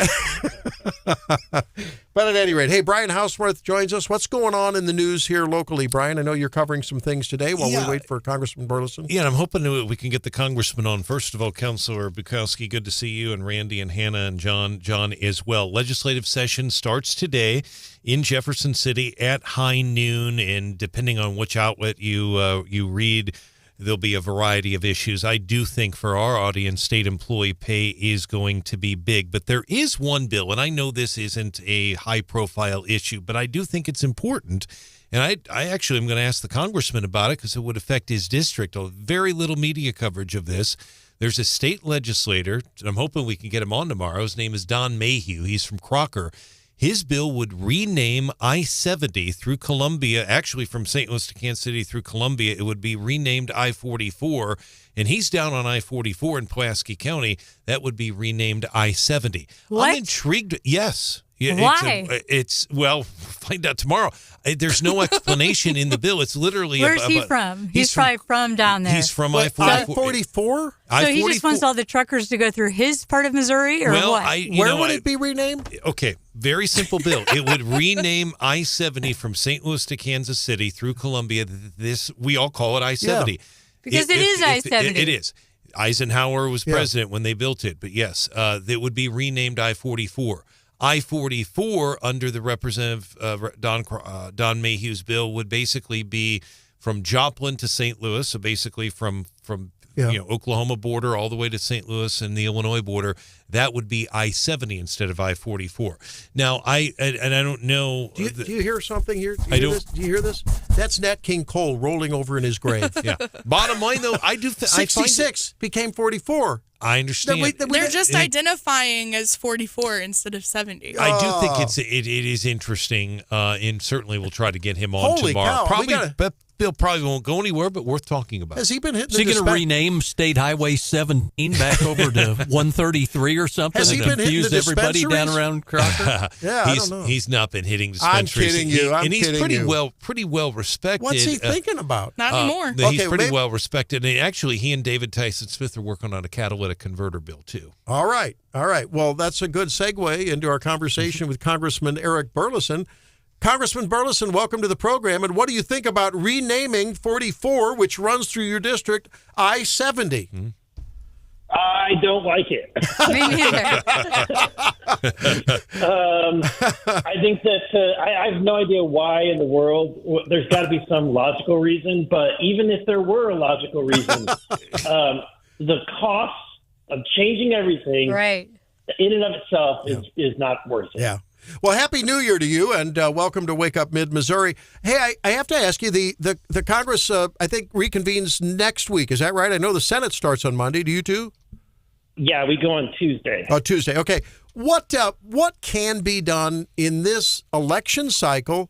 at any rate, hey, Brian Hauswirth joins us. What's going on in the news here locally, Brian? I know you're covering some things today while we wait for Congressman Burlison. Yeah, and I'm hoping we can get the congressman on. First of all, Councilor Bukowski, good to see you, and Randy and Hannah and John as well. Legislative session starts today in Jefferson City at high noon, and depending on which outlet you read, there'll be a variety of issues. I do think for our audience, state employee pay is going to be big. But there is one bill, and I know this isn't a high-profile issue, but I do think it's important. And I actually am going to ask the congressman about it because it would affect his district. Very little media coverage of this. There's a state legislator, and I'm hoping we can get him on tomorrow. His name is Don Mayhew. He's from Crocker. His bill would rename I-70 through Columbia, actually from St. Louis to Kansas City through Columbia. It would be renamed I-44, and he's down on I-44 in Pulaski County. That would be renamed I-70. What? I'm intrigued. Yes. Yeah, why? Well, find out tomorrow. There's no explanation in the bill. It's literally. Where's he from? He's probably from down there. He's from I-44. So he just wants all the truckers to go through his part of Missouri, or what? Where would it be renamed? Okay, very simple bill. It would rename I-70 from St. Lit to Kansas City through Columbia. We all call it I-70. Yeah. Because it is I-70. It is. Eisenhower was president when they built it, but yes, it would be renamed I-44. I-44 under the Representative Don Mayhew's bill would basically be from Joplin to St. Louis, so basically from Oklahoma border all the way to St. Louis and the Illinois border. That would be I-70 instead of I-44. Now, I don't know. Do you hear something here? Do you hear this? That's Nat King Cole rolling over in his grave. Yeah. Bottom line, though, I do. 66 became 44. I understand. They're just identifying as 44 instead of 70. I do think it is interesting, and certainly we'll try to get him on tomorrow. Cow. Bill probably won't go anywhere, but worth talking about. Has he been hitting? Is he going to rename State Highway 17 back over to 133 or something? Has he been hitting the everybody down around Crocker? I don't know. He's not been hitting dispensaries. I'm kidding you. And he's pretty well respected. What's he thinking about? Not anymore. He's pretty well respected. And actually, he and David Tyson Smith are working on a catalytic converter bill too. All right. Well, that's a good segue into our conversation with Congressman Eric Burlison. Congressman Burlison, welcome to the program. And what do you think about renaming 44, which runs through your district, I-70? Mm-hmm. I don't like it. Me neither. I think that I have no idea why in the world. There's got to be some logical reason, but even if there were a logical reason, the cost of changing everything in and of itself is not worth it. Yeah. Well, Happy New Year to you, and welcome to Wake Up Mid-Missouri. Hey, I have to ask you, the Congress, I think, reconvenes next week. Is that right? I know the Senate starts on Monday. Do you too? Yeah, we go on Tuesday. Oh, Tuesday. Okay. What can be done in this election cycle,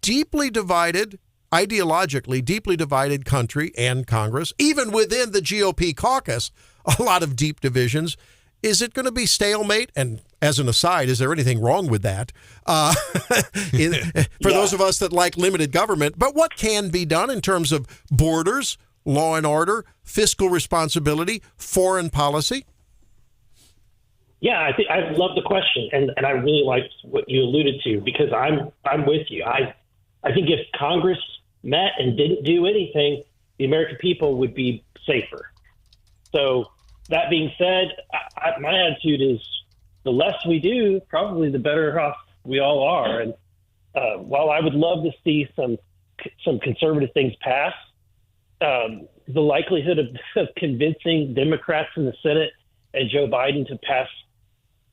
ideologically deeply divided country and Congress, even within the GOP caucus, a lot of deep divisions? Is it going to be stalemate? And as an aside, is there anything wrong with that? For those of us that like limited government, but what can be done in terms of borders, law and order, fiscal responsibility, foreign policy? Yeah, I love the question, and I really liked what you alluded to, because I'm with you. I think if Congress met and didn't do anything, the American people would be safer. So that being said, my attitude is the less we do, probably the better off we all are. And while I would love to see some conservative things pass, the likelihood of convincing Democrats in the Senate and Joe Biden to pass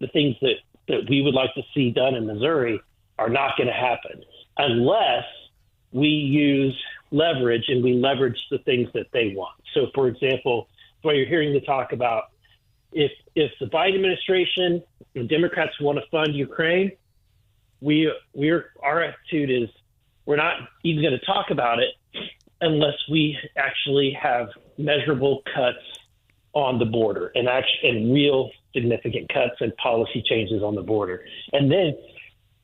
the things that we would like to see done in Missouri are not going to happen unless we use leverage and we leverage the things that they want. So, for example, that's why you're hearing the talk about if the Biden administration and Democrats want to fund Ukraine, our attitude is we're not even going to talk about it unless we actually have measurable cuts on the border and real significant cuts and policy changes on the border. And then,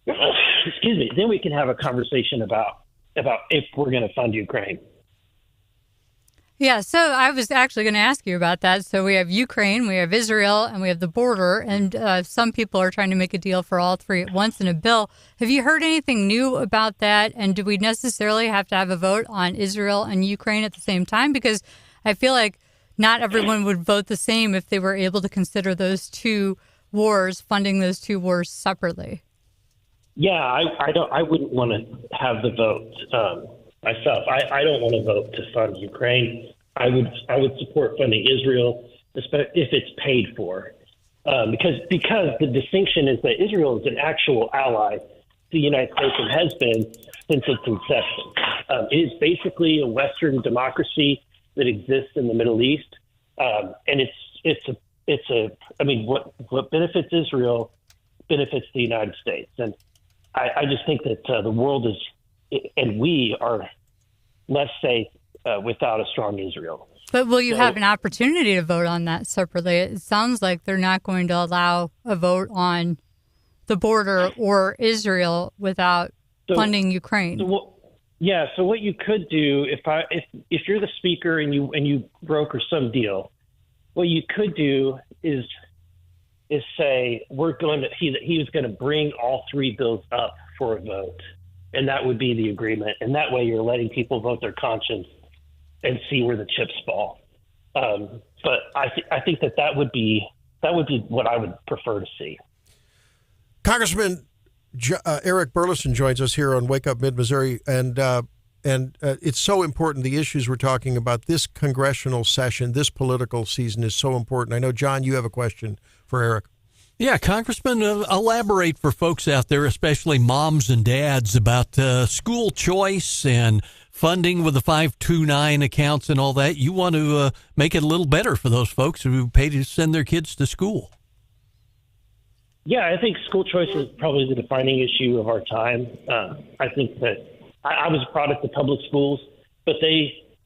then we can have a conversation about if we're going to fund Ukraine. Yeah, so I was actually going to ask you about that. So we have Ukraine, we have Israel, and we have the border, and some people are trying to make a deal for all three at once in a bill. Have you heard anything new about that? And do we necessarily have to have a vote on Israel and Ukraine at the same time? Because I feel like not everyone would vote the same if they were able to consider those two wars, funding those two wars separately. Yeah, I wouldn't want to have the vote myself. I don't want to vote to fund Ukraine. I would support funding Israel, especially if it's paid for, because the distinction is that Israel is an actual ally to the United States and has been since its inception. It is basically a Western democracy that exists in the Middle East, and what benefits Israel benefits the United States, and I just think that the world is, and we are less safe without a strong Israel. But will you have an opportunity to vote on that separately? It sounds like they're not going to allow a vote on the border or Israel without funding Ukraine. So what you could do if you're the speaker and you broker some deal, what you could do is say he was going to bring all three bills up for a vote, and that would be the agreement. And that way, you're letting people vote their conscience and see where the chips fall. But I think that would be what I would prefer to see. Congressman Eric Burlison joins us here on Wake Up Mid-Missouri, and it's so important. The issues we're talking about this congressional session, this political season is so important. I know, John, you have a question for Eric. Yeah, Congressman, elaborate for folks out there, especially moms and dads, about school choice and funding with the 529 accounts and all that. You want to make it a little better for those folks who pay to send their kids to school. Yeah, I think school choice is probably the defining issue of our time. I think that I was a product of public schools, but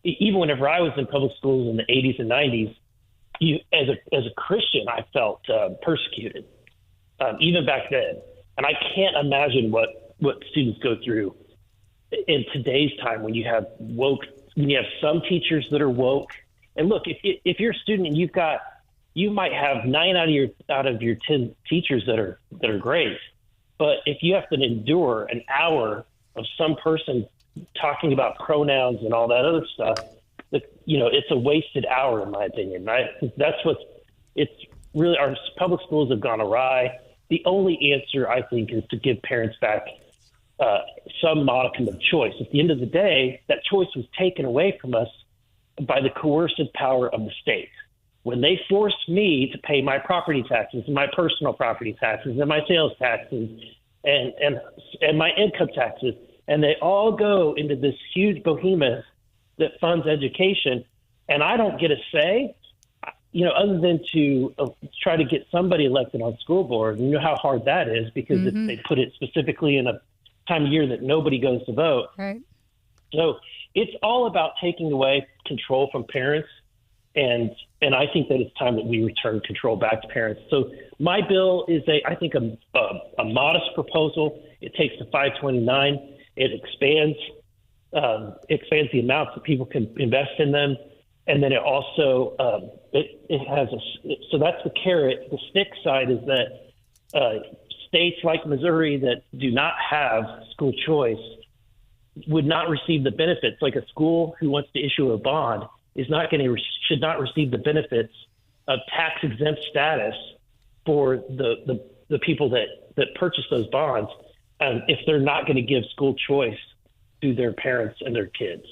even whenever I was in public schools in the 80s and 90s, as a Christian, I felt persecuted, even back then. And I can't imagine what students go through in today's time when you have some teachers that are woke. And look, if you're a student and you might have 9 out of your 10 teachers that are great, but if you have to endure an hour of some person talking about pronouns and all that other stuff, it's a wasted hour, in my opinion. Right? It's really, our public schools have gone awry. The only answer, I think, is to give parents back some modicum of choice. At the end of the day, that choice was taken away from us by the coercive power of the state. When they forced me to pay my property taxes and my personal property taxes and my sales taxes and my income taxes, and they all go into this huge behemoth that funds education, and I don't get a say, other than to try to get somebody elected on school board. And you know how hard that is, because they put it specifically in a time of year that nobody goes to vote. Right. So it's all about taking away control from parents And I think that it's time that we return control back to parents. So my bill is I think a modest proposal. It takes to 529. It expands the amounts that people can invest in them, and then it also it has so that's the carrot. The stick side is that states like Missouri that do not have school choice would not receive the benefits. Like a school who wants to issue a bond should not receive the benefits of tax exempt status for the people that purchase those bonds if they're not going to give school choice to their parents and their kids.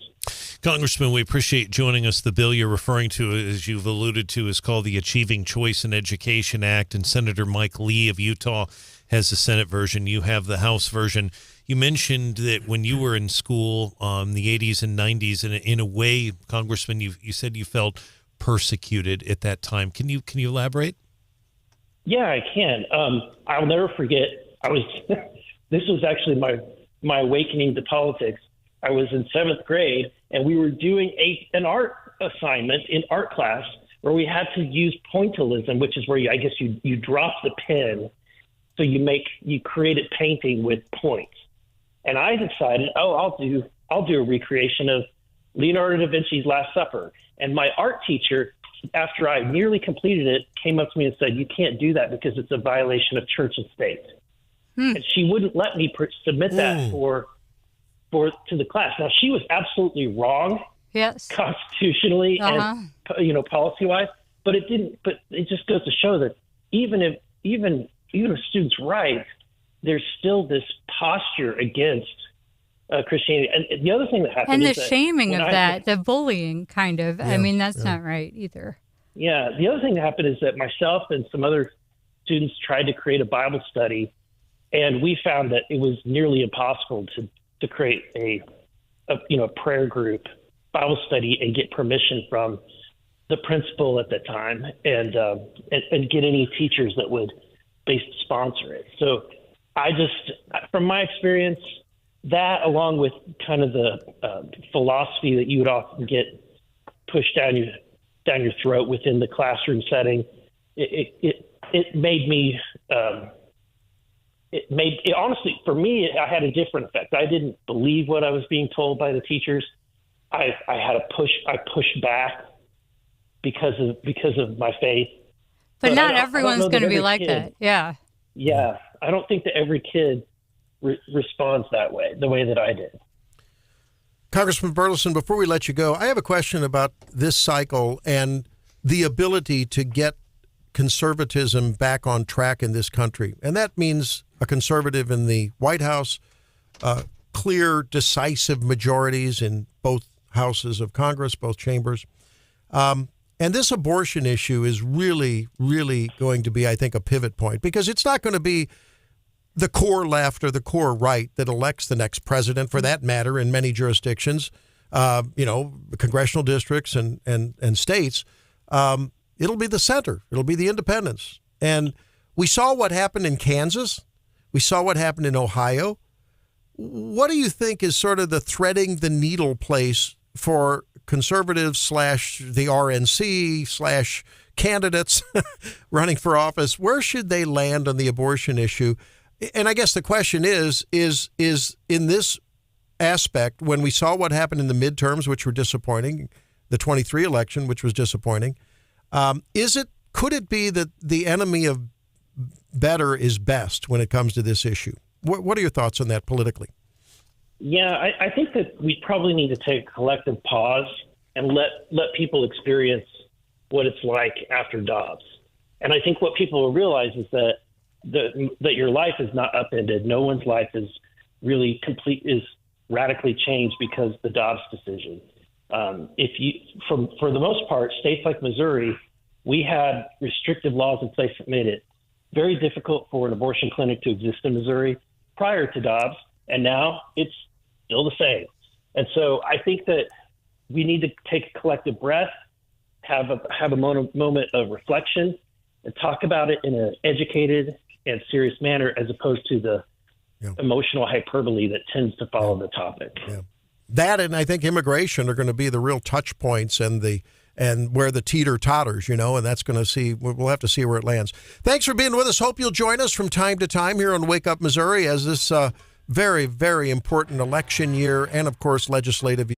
Congressman, we appreciate joining us. The bill you're referring to, as you've alluded to, is called the Achieving Choice in Education Act, and Senator Mike Lee of Utah has the Senate version. You have the House version. You mentioned that when you were in school in the 80s and 90s, and in a way, Congressman, you said you felt persecuted at that time. Can you elaborate? Yeah, I can. I'll never forget. This was actually my awakening to politics. I was in 7th grade, and we were doing an art assignment in art class where we had to use pointillism, which is where you drop the pen, so you create a painting with points. And I decided, I'll do a recreation of Leonardo da Vinci's Last Supper. And my art teacher, after I nearly completed it, came up to me and said, "You can't do that because it's a violation of church and state." And she wouldn't let me submit that to the class. Now, she was absolutely wrong, yes, constitutionally and policy wise, but it didn't. But it just goes to show that even if students' rights, there's still this posture against Christianity. And the other thing that happened and is the shaming of that, the bullying kind of. Yeah, I mean, that's not right either. Yeah, the other thing that happened is that myself and some other students tried to create a Bible study, and we found that it was nearly impossible to create a prayer group Bible study and get permission from the principal at the time and get any teachers that would sponsor it. So I just, from my experience, that along with kind of the philosophy that you would often get pushed down your throat within the classroom setting, it made me. It honestly, for me, I had a different effect. I didn't believe what I was being told by the teachers. I pushed back because of my faith. But not everyone's going to be like that. Yeah. Yeah. I don't think that every kid responds that way, the way that I did. Congressman Burlison, before we let you go, I have a question about this cycle and the ability to get conservatism back on track in this country. And that means a conservative in the White House, clear, decisive majorities in both houses of Congress, both chambers. And this abortion issue is really, really going to be, I think, a pivot point, because it's not going to be the core left or the core right that elects the next president, for that matter, in many jurisdictions, congressional districts and states. It'll be the center. It'll be the independents. And we saw what happened in Kansas. We saw what happened in Ohio. What do you think is sort of the threading the needle place for conservatives / the RNC / candidates running for office? Where should they land on the abortion issue? And I guess the question is in this aspect, when we saw what happened in the midterms, which were disappointing, the 23 election, which was disappointing, could it be that the enemy of better is best when it comes to this issue? What are your thoughts on that politically? Yeah, I think that we probably need to take a collective pause and let people experience what it's like after Dobbs. And I think what people will realize is that your life is not upended. No one's life is really radically changed because of the Dobbs decision. For the most part, states like Missouri, we had restrictive laws in place that made it very difficult for an abortion clinic to exist in Missouri prior to Dobbs, and now it's still the same. And so I think that we need to take a collective breath, have a moment of reflection, and talk about it in an educated and serious manner, as opposed to the emotional hyperbole that tends to follow the topic. Yeah. That and I think immigration are going to be the real touch points and the and where the teeter totters, and that's going to see. We'll have to see where it lands. Thanks for being with us. Hope you'll join us from time to time here on Wake Up Missouri as this very, very important election year and, of course, legislative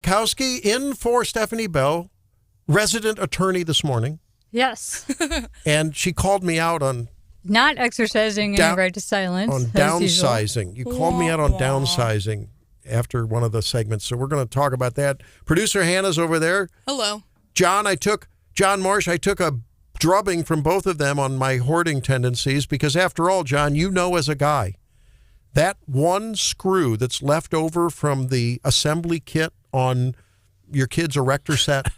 Bukowski in for Stephanie Bell, resident attorney this morning. Yes. And she called me out on not exercising any right to silence. On downsizing. You called me out on downsizing after one of the segments. So we're going to talk about that. Producer Hannah's over there. Hello. John Marsh, I took a drubbing from both of them on my hoarding tendencies because after all, John, you know as a guy, that one screw that's left over from the assembly kit on your kid's erector set,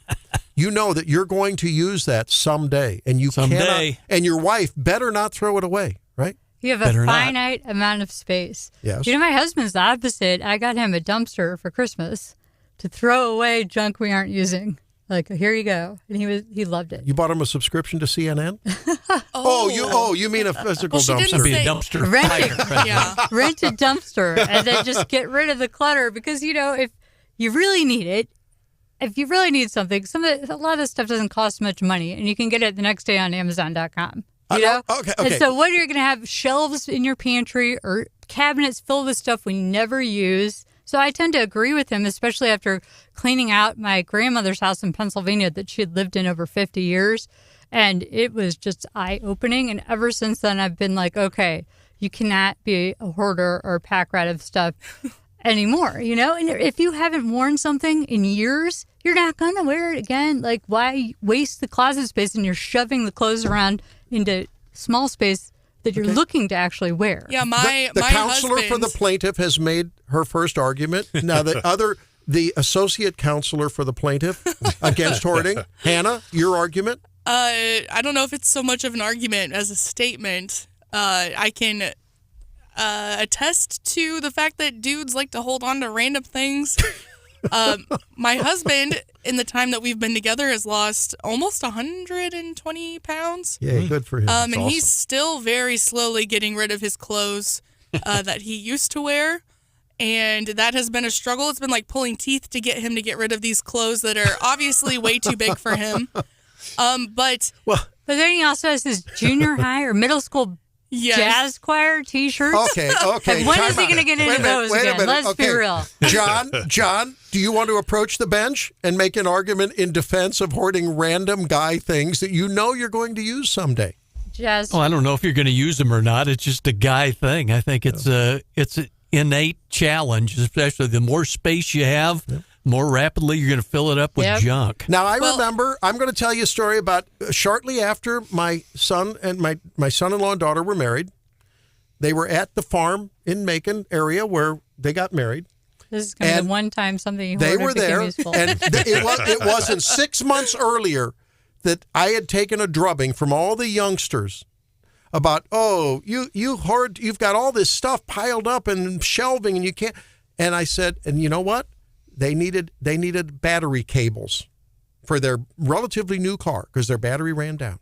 you know that you're going to use that someday, and you cannot, and your wife better not throw it away, right? You have a finite amount of space. Yes. You know, my husband's the opposite. I got him a dumpster for Christmas to throw away junk we aren't using. Like, here you go, and he loved it. You bought him a subscription to CNN? You mean a physical dumpster? Be a dumpster. Rent a dumpster, and then just get rid of the clutter because if you really need it. If you really need something, a lot of this stuff doesn't cost much money, and you can get it the next day on Amazon.com. You know? Okay. And so what are you going to have shelves in your pantry or cabinets filled with stuff we never use? So I tend to agree with him, especially after cleaning out my grandmother's house in Pennsylvania that she had lived in over 50 years. And it was just eye-opening. And ever since then, I've been like, okay, you cannot be a hoarder or a pack rat of stuff anymore, And if you haven't worn something in years, you're not going to wear it again. Like, why waste the closet space and you're shoving the clothes around into small space that you're looking to actually wear? Yeah, the counselor for the plaintiff has made her first argument. Now, the associate counselor for the plaintiff against hoarding, Hannah, your argument? I don't know if it's so much of an argument as a statement. I can attest to the fact that dudes like to hold on to random things. My husband, in the time that we've been together, has lost almost 120 pounds. Yeah, good for him. And he's still very slowly getting rid of his clothes that he used to wear. And that has been a struggle. It's been like pulling teeth to get him to get rid of these clothes that are obviously way too big for him. But then he also has his junior high or middle school jazz choir T-shirts. Okay. And when is he going to get into those again? Let's be real. John, do you want to approach the bench and make an argument in defense of hoarding random guy things that you know you're going to use someday? Jazz. Well, I don't know if you're going to use them or not. It's just a guy thing. I think it's an innate challenge, especially the more space you have. Yeah. More rapidly, you're going to fill it up with junk. Now, I remember, I'm going to tell you a story about shortly after my son and my son-in-law and daughter were married. They were at the farm in Macon area where they got married. This is going to be the one time something they were there, and it wasn't 6 months earlier that I had taken a drubbing from all the youngsters about, you hoard, you've got all this stuff piled up and shelving, and you can't. And I said, and you know what? They needed battery cables for their relatively new car because their battery ran down.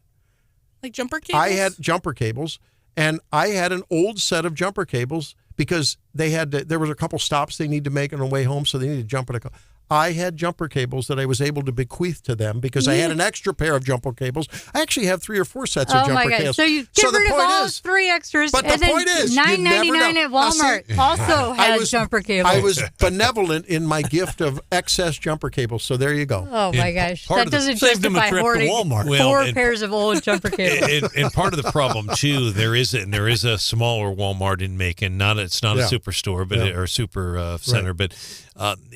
Like jumper cables? I had jumper cables, and I had an old set of jumper cables because there was a couple stops they need to make on the way home, so they needed to jump in a car. I had jumper cables that I was able to bequeath to them because I had an extra pair of jumper cables. I actually have 3 or 4 sets of jumper cables. So you get rid of all 3 extras, but and the point is, $9.99 at Walmart also has jumper cables. I was benevolent in my gift of excess jumper cables, so there you go. Oh my gosh, that doesn't justify hoarding 4 pairs of old jumper cables. And part of the problem too, there is a smaller Walmart in Macon. It's not a superstore, but or super center, but.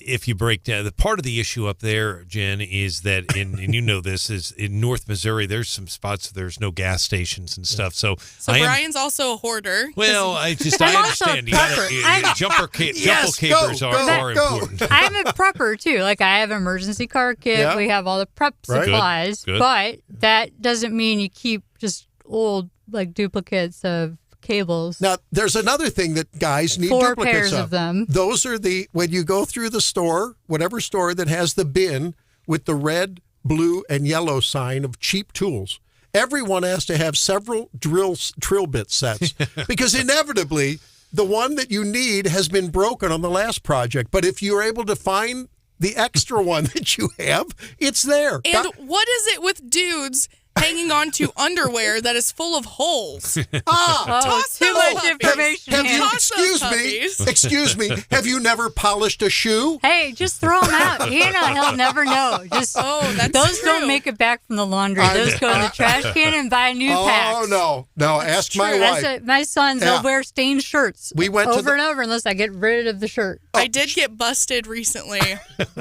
If you break down the part of the issue up there, Jen, is that and you know this is in North Missouri. There's some spots there's no gas stations and stuff. So Brian's also a hoarder. Well, I understand. Jumper capers are important. I'm a prepper too. Like I have an emergency car kit. Yeah. We have all the prep supplies, Good. But that doesn't mean you keep just old like duplicates of cables. Now, there's another thing that guys need 4 duplicates pairs of them. Those are when you go through the store, whatever store that has the bin with the red, blue, and yellow sign of cheap tools, everyone has to have several drill bit sets because inevitably the one that you need has been broken on the last project. But if you're able to find the extra one that you have, it's there. And what is it with dudes hanging on to underwear that is full of holes. Oh, too much information. Have you, Toss those puppies. excuse me, have you never polished a shoe? Hey, just throw them out. He'll never know. Just that's those true. don't make it back from the laundry. Those go in the trash can and buy new packs. Oh, no. Ask my true. wife. My sons, they'll wear stained shirts We went to over and over unless I get rid of the shirt. I did get busted recently.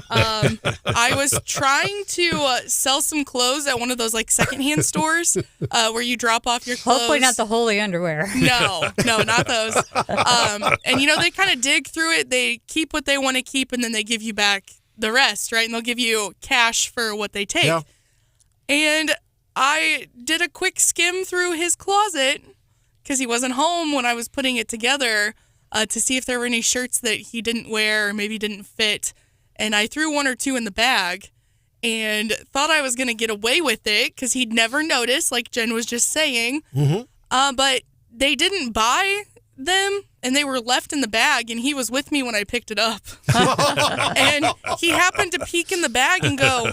I was trying to sell some clothes at one of those like secondhand stores where you drop off your clothes. Hopefully not the holy underwear. No, not those. And they kind of dig through it. They keep what they want to keep, and then they give you back the rest, right? And they'll give you cash for what they take. Yeah. And I did a quick skim through his closet because he wasn't home when I was putting it together to see if there were any shirts that he didn't wear or maybe didn't fit. And I threw one or two in the bag and thought I was going to get away with it because he'd never noticed, like Jen was just saying. Mm-hmm. But they didn't buy them, and they were left in the bag, and he was with me when I picked it up. And he happened to peek in the bag and go,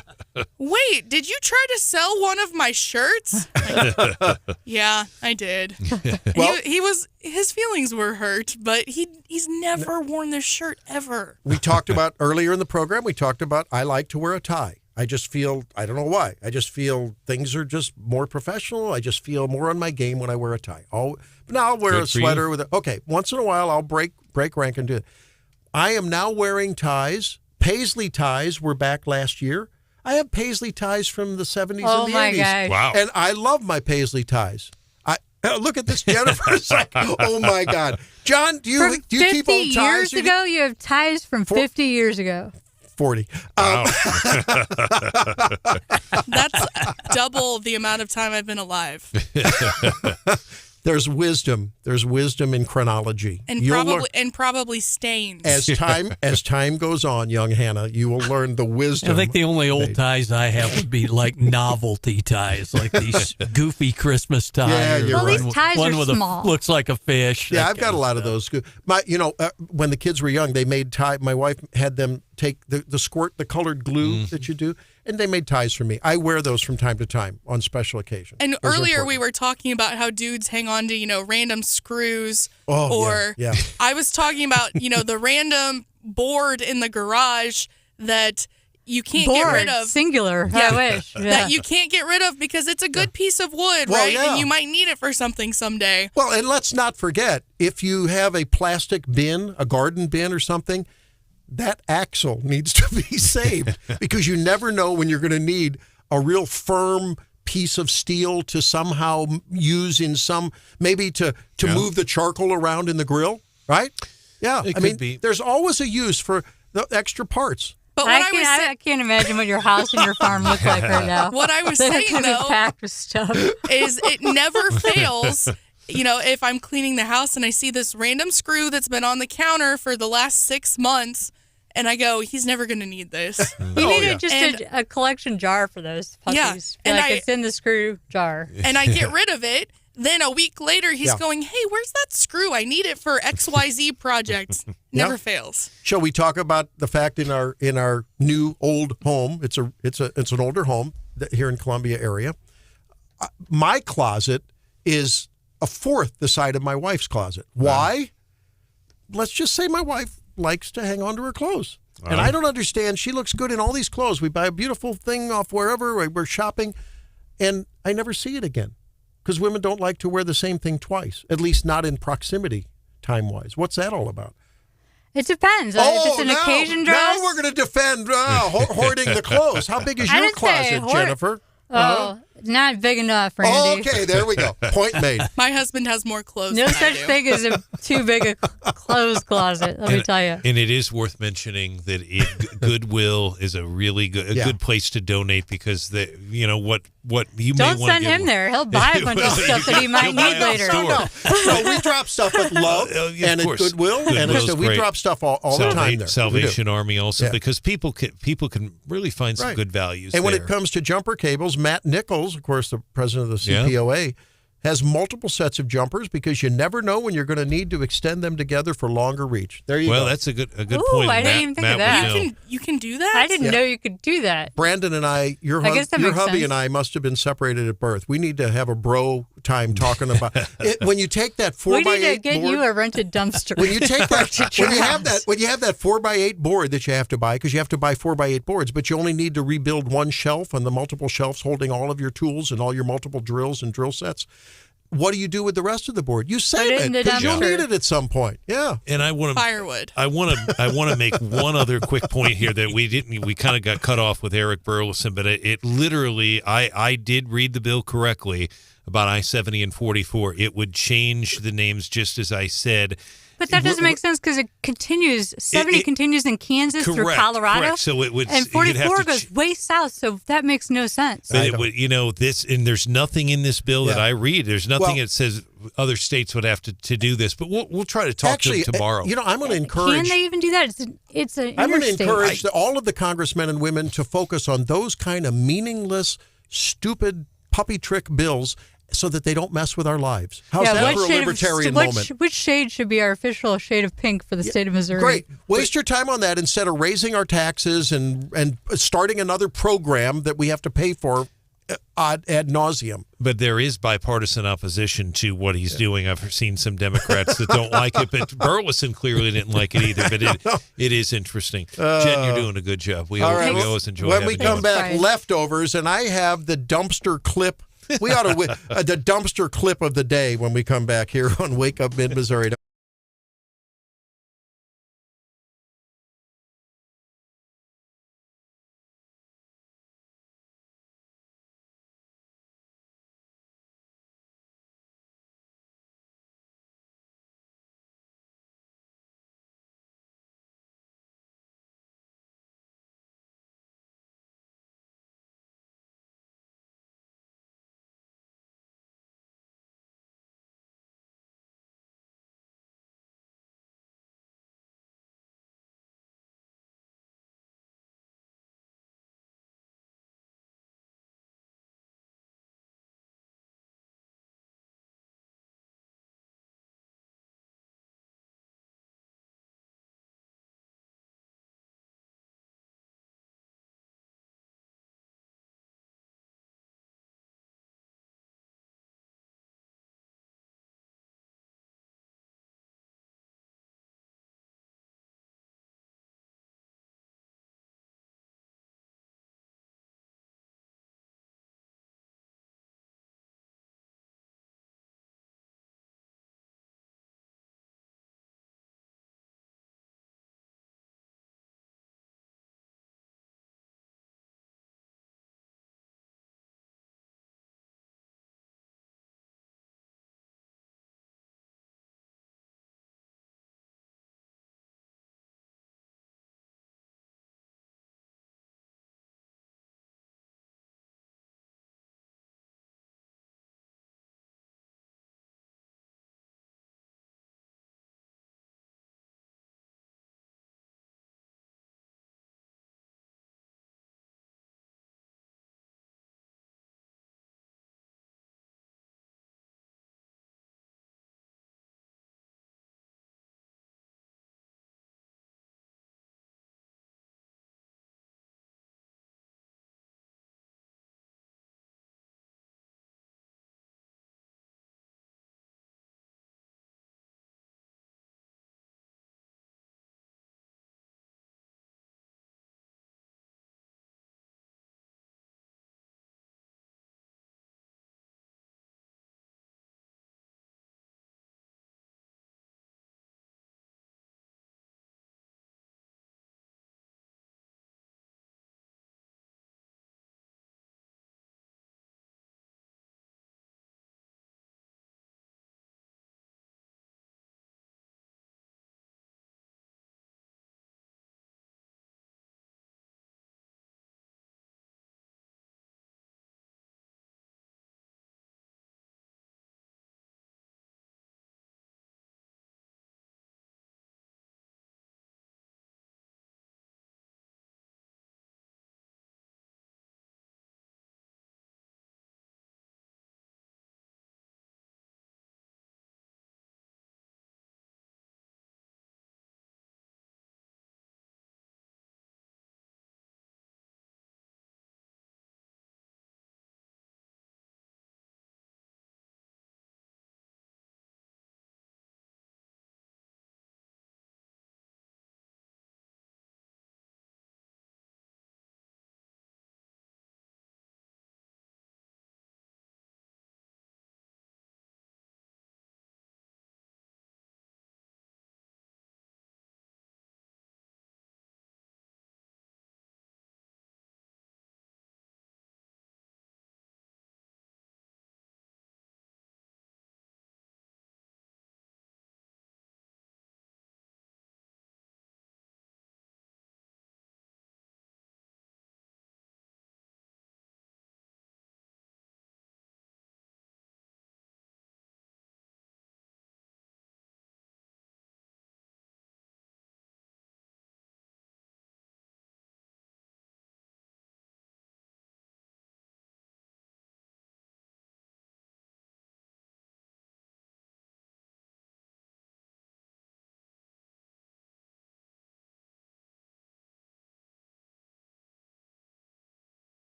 "Wait, did you try to sell one of my shirts?" Like, yeah, I did. Well, his feelings were hurt, but he's never worn this shirt ever. we talked about earlier in the program, I like to wear a tie. I just feel, I don't know why, I just feel things are just more professional. I just feel more on my game when I wear a tie. Now I'll wear a sweater with once in a while I'll break rank and do it. I am now wearing ties. Paisley ties were back last year. I have Paisley ties from the 70s and the 80s. Oh, my gosh. Wow. And I love my Paisley ties. Look at this, Jennifer. It's like, oh, my God. John, do you keep old ties? 50 years ago? You have ties from 50 years ago. 40. Wow. That's double the amount of time I've been alive. There's wisdom. There's wisdom in chronology. And probably stains. As time goes on, young Hannah, you will learn the wisdom. I think the only old ties I have would be like novelty ties, like these goofy Christmas ties. Yeah, you're right. These ties one are with small. Looks like a fish. Yeah, I've got a lot of those. When the kids were young, they made tie. My wife had them take the squirt, the colored glue that you do, and they made ties for me. I wear those from time to time on special occasions. And earlier we were talking about how dudes hang on to, random screws. Yeah. I was talking about, the random board in the garage that you can't get rid of. Singular. Yeah. I wish. Yeah. That you can't get rid of because it's a good piece of wood, Well, right? yeah. And you might need it for something someday. Well, and let's not forget, if you have a plastic bin, a garden bin or something, that axle needs to be saved because you never know when you're going to need a real firm piece of steel to somehow use in maybe to move the charcoal around in the grill, right? Yeah. It could be. There's always a use for the extra parts. But what I can't imagine what your house and your farm look like right now. What I was They're saying, gonna be though, packed with stuff. is it never fails. If I'm cleaning the house and I see this random screw that's been on the counter for the last 6 months, and I go, he's never going to need this. You need a collection jar for those puppies. Yeah, and it's in the screw jar. And I get rid of it. Then a week later, he's going, "Hey, where's that screw? I need it for XYZ project." Never fails. Shall we talk about the fact in our new old home? It's an older home here in Columbia area. My closet is a fourth the side of my wife's closet. Why? Let's just say my wife likes to hang on to her clothes. And I don't understand. She looks good in all these clothes. We buy a beautiful thing off wherever we're shopping, and I never see it again because women don't like to wear the same thing twice, at least not in proximity time-wise. What's that all about? It depends. If it's an occasion dress. Now we're going to defend hoarding the clothes. How big is your closet, Jennifer? Not big enough, Randy. Okay, there we go. Point made. My husband has more clothes No than such I do. thing as too big a clothes closet, let me tell you. And it is worth mentioning that Goodwill is a really good place to donate because what you may Don't want send him there. He'll buy a bunch of stuff that he might need later. No, we drop stuff at Love and at Goodwill, and we drop stuff all the time there. Salvation Army also because people can really find some good values. And when it comes to jumper cables, Matt Nichols, of course, the president of the CPOA, has multiple sets of jumpers because you never know when you're going to need to extend them together for longer reach. There you go. Well, that's a good Ooh, point. I didn't even think of that. You can do that? I didn't know you could do that. Brandon and I, your I guess that your makes hubby sense. and I must have been separated at birth. We need to have a bro time talking about it. When you take that 4x8 We need to get board, you a rented dumpster. when you take that, to when you your have that, house. when you have that 4x8 board that you have to buy, because you have to buy 4x8 boards, but you only need to rebuild one shelf on the multiple shelves holding all of your tools and all your multiple drills and drill sets. What do you do with the rest of the board? You save Put it in it the because you'll dumpster. need it at some point. Yeah. And I want to Firewood. I want to make one other quick point here that we kind of got cut off with Eric Burlison, but it literally I did read the bill correctly about I-70 and 44. It would change the names just as I said. But that doesn't make sense because it continues. 70 continues in Kansas through Colorado. Correct. So it would, and you'd have 44 to goes way south, so that makes no sense. But it would, this, and there's nothing in this bill that I read. There's nothing that says other states would have to do this. But we'll try to talk to them tomorrow. I'm going to encourage. Can they even do that? It's an I'm going to interstate. encourage all of the congressmen and women to focus on those kind of meaningless, stupid puppy trick bills, so that they don't mess with our lives. How's that for a libertarian moment? Which shade should be our official shade of pink for the state of Missouri? Great. Waste your time on that instead of raising our taxes and starting another program that we have to pay for ad nauseum. But there is bipartisan opposition to what he's doing. I've seen some Democrats that don't like it, but Burlison clearly didn't like it either. But it is interesting. Jen, you're doing a good job. We always enjoy when having we you come on. back, leftovers, and I have the dumpster clip. We ought to the dumpster clip of the day when we come back here on Wake Up Mid-Missouri.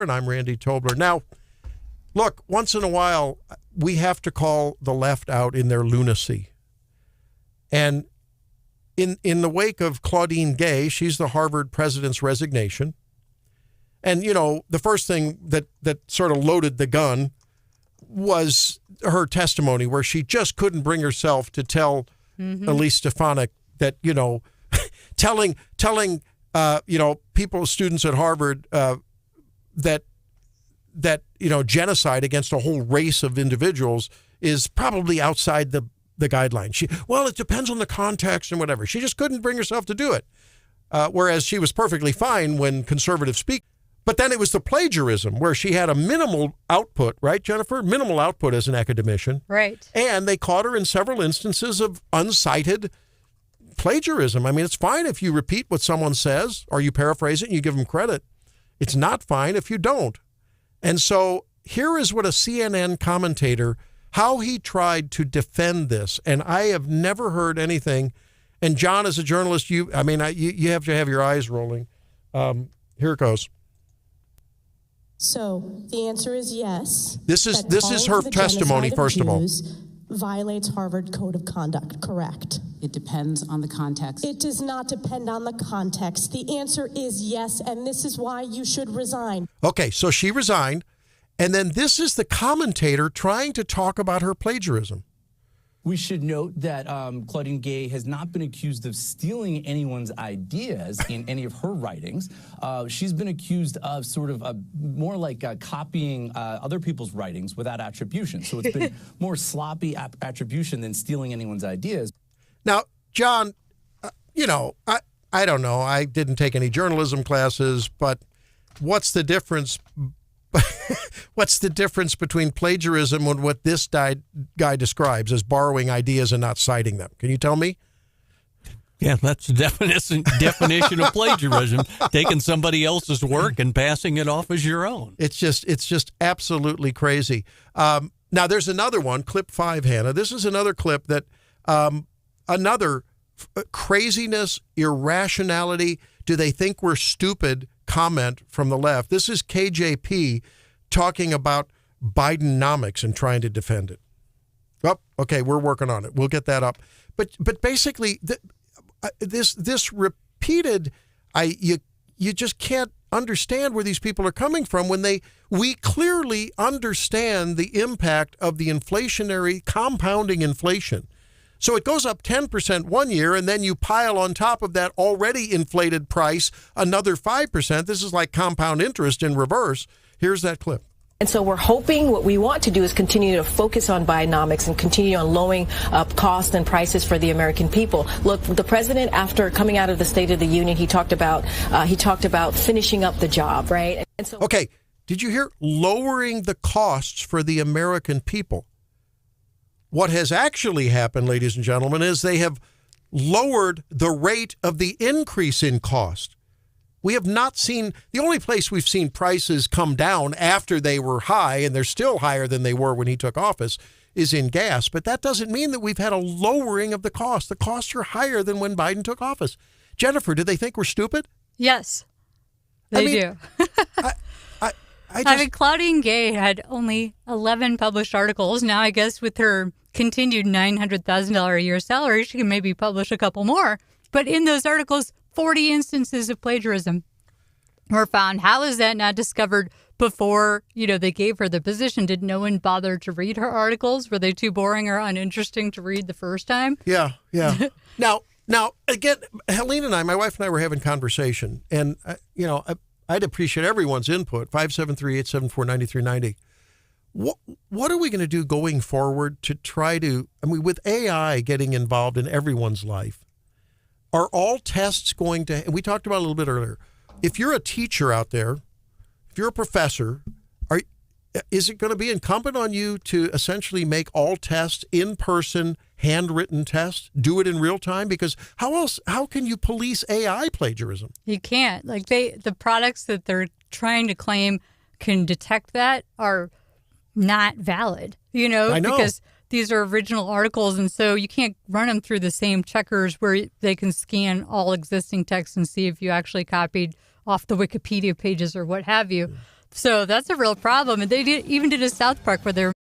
And I'm Randy Tobler. Now, look, once in a while, we have to call the left out in their lunacy. And in the wake of Claudine Gay, she's the Harvard president's resignation. And, you know, the first thing that sort of loaded the gun was her testimony where she just couldn't bring herself to tell Elise Stefanik that, you know, telling you know, students at Harvard that you know, genocide against a whole race of individuals is probably outside the guidelines. It depends on the context and whatever. She just couldn't bring herself to do it. Whereas she was perfectly fine when conservatives speak. But then it was the plagiarism where she had a minimal output, right, Jennifer? Minimal output as an academician. Right. And they caught her in several instances of uncited plagiarism. I mean, it's fine if you repeat what someone says or you paraphrase it and you give them credit. It's not fine if you don't. And so here is what a CNN commentator, how he tried to defend this. And I have never heard anything. And John, as a journalist, you have to have your eyes rolling. Here it goes. So the answer is yes. This is her testimony, first of all. Violates Harvard Code of Conduct, correct? It depends on the context. It does not depend on the context. The answer is yes, and this is why you should resign. Okay, so she resigned, and then this is the commentator trying to talk about her plagiarism. We should note that Claudine Gay has not been accused of stealing anyone's ideas in any of her writings. She's been accused of sort of more like copying other people's writings without attribution. So it's been more sloppy attribution than stealing anyone's ideas. Now, John, you know, I don't know. I didn't take any journalism classes, but what's the difference? What's the difference between plagiarism and what this guy describes as borrowing ideas and not citing them? Can you tell me? Yeah, that's the definition of plagiarism, taking somebody else's work and passing it off as your own. It's just absolutely crazy. Now, there's another one, clip 5, Hannah. This is another clip that another craziness, irrationality, do they think we're stupid comment from the left. This is KJP talking about Bidenomics and trying to defend it. Oh, okay, we're working on it. We'll get that up. But basically, this repeated, you just can't understand where these people are coming from when we clearly understand the impact of the inflationary compounding inflation. So it goes up 10% one year, and then you pile on top of that already inflated price another 5%. This is like compound interest in reverse. Here's that clip. And so we're hoping, what we want to do is continue to focus on Bidenomics and continue on lowering costs and prices for the American people. Look, the president, after coming out of the State of the Union, he talked about finishing up the job, right? And so, okay, did you hear lowering the costs for the American people? What has actually happened, ladies and gentlemen, is they have lowered the rate of the increase in cost. We have not seen, the only place we've seen prices come down after they were high, and they're still higher than they were when he took office, is in gas. But that doesn't mean that we've had a lowering of the cost. The costs are higher than when Biden took office. Jennifer, do they think we're stupid? Yes, they do. I mean, Claudine Gay had only 11 published articles. Now, I guess with her continued $900,000 a year salary, she can maybe publish a couple more. But in those articles, 40 instances of plagiarism were found. How is that not discovered before, they gave her the position? Did no one bother to read her articles? Were they too boring or uninteresting to read the first time? Yeah. Now, again, Helene and I, my wife and I were having conversation, and, I'd appreciate everyone's input, 573-874-9390. What are we going to do going forward to try to, with AI getting involved in everyone's life, are all tests going to, and we talked about it a little bit earlier, if you're a teacher out there, if you're a professor, is it going to be incumbent on you to essentially make all tests in-person, handwritten tests, do it in real time? Because how can you police AI plagiarism? You can't. The products that they're trying to claim can detect that are not valid, I know. because these are original articles, and so you can't run them through the same checkers where they can scan all existing text and see if you actually copied off the Wikipedia pages or what have you. So that's a real problem. And they even did a South Park where they're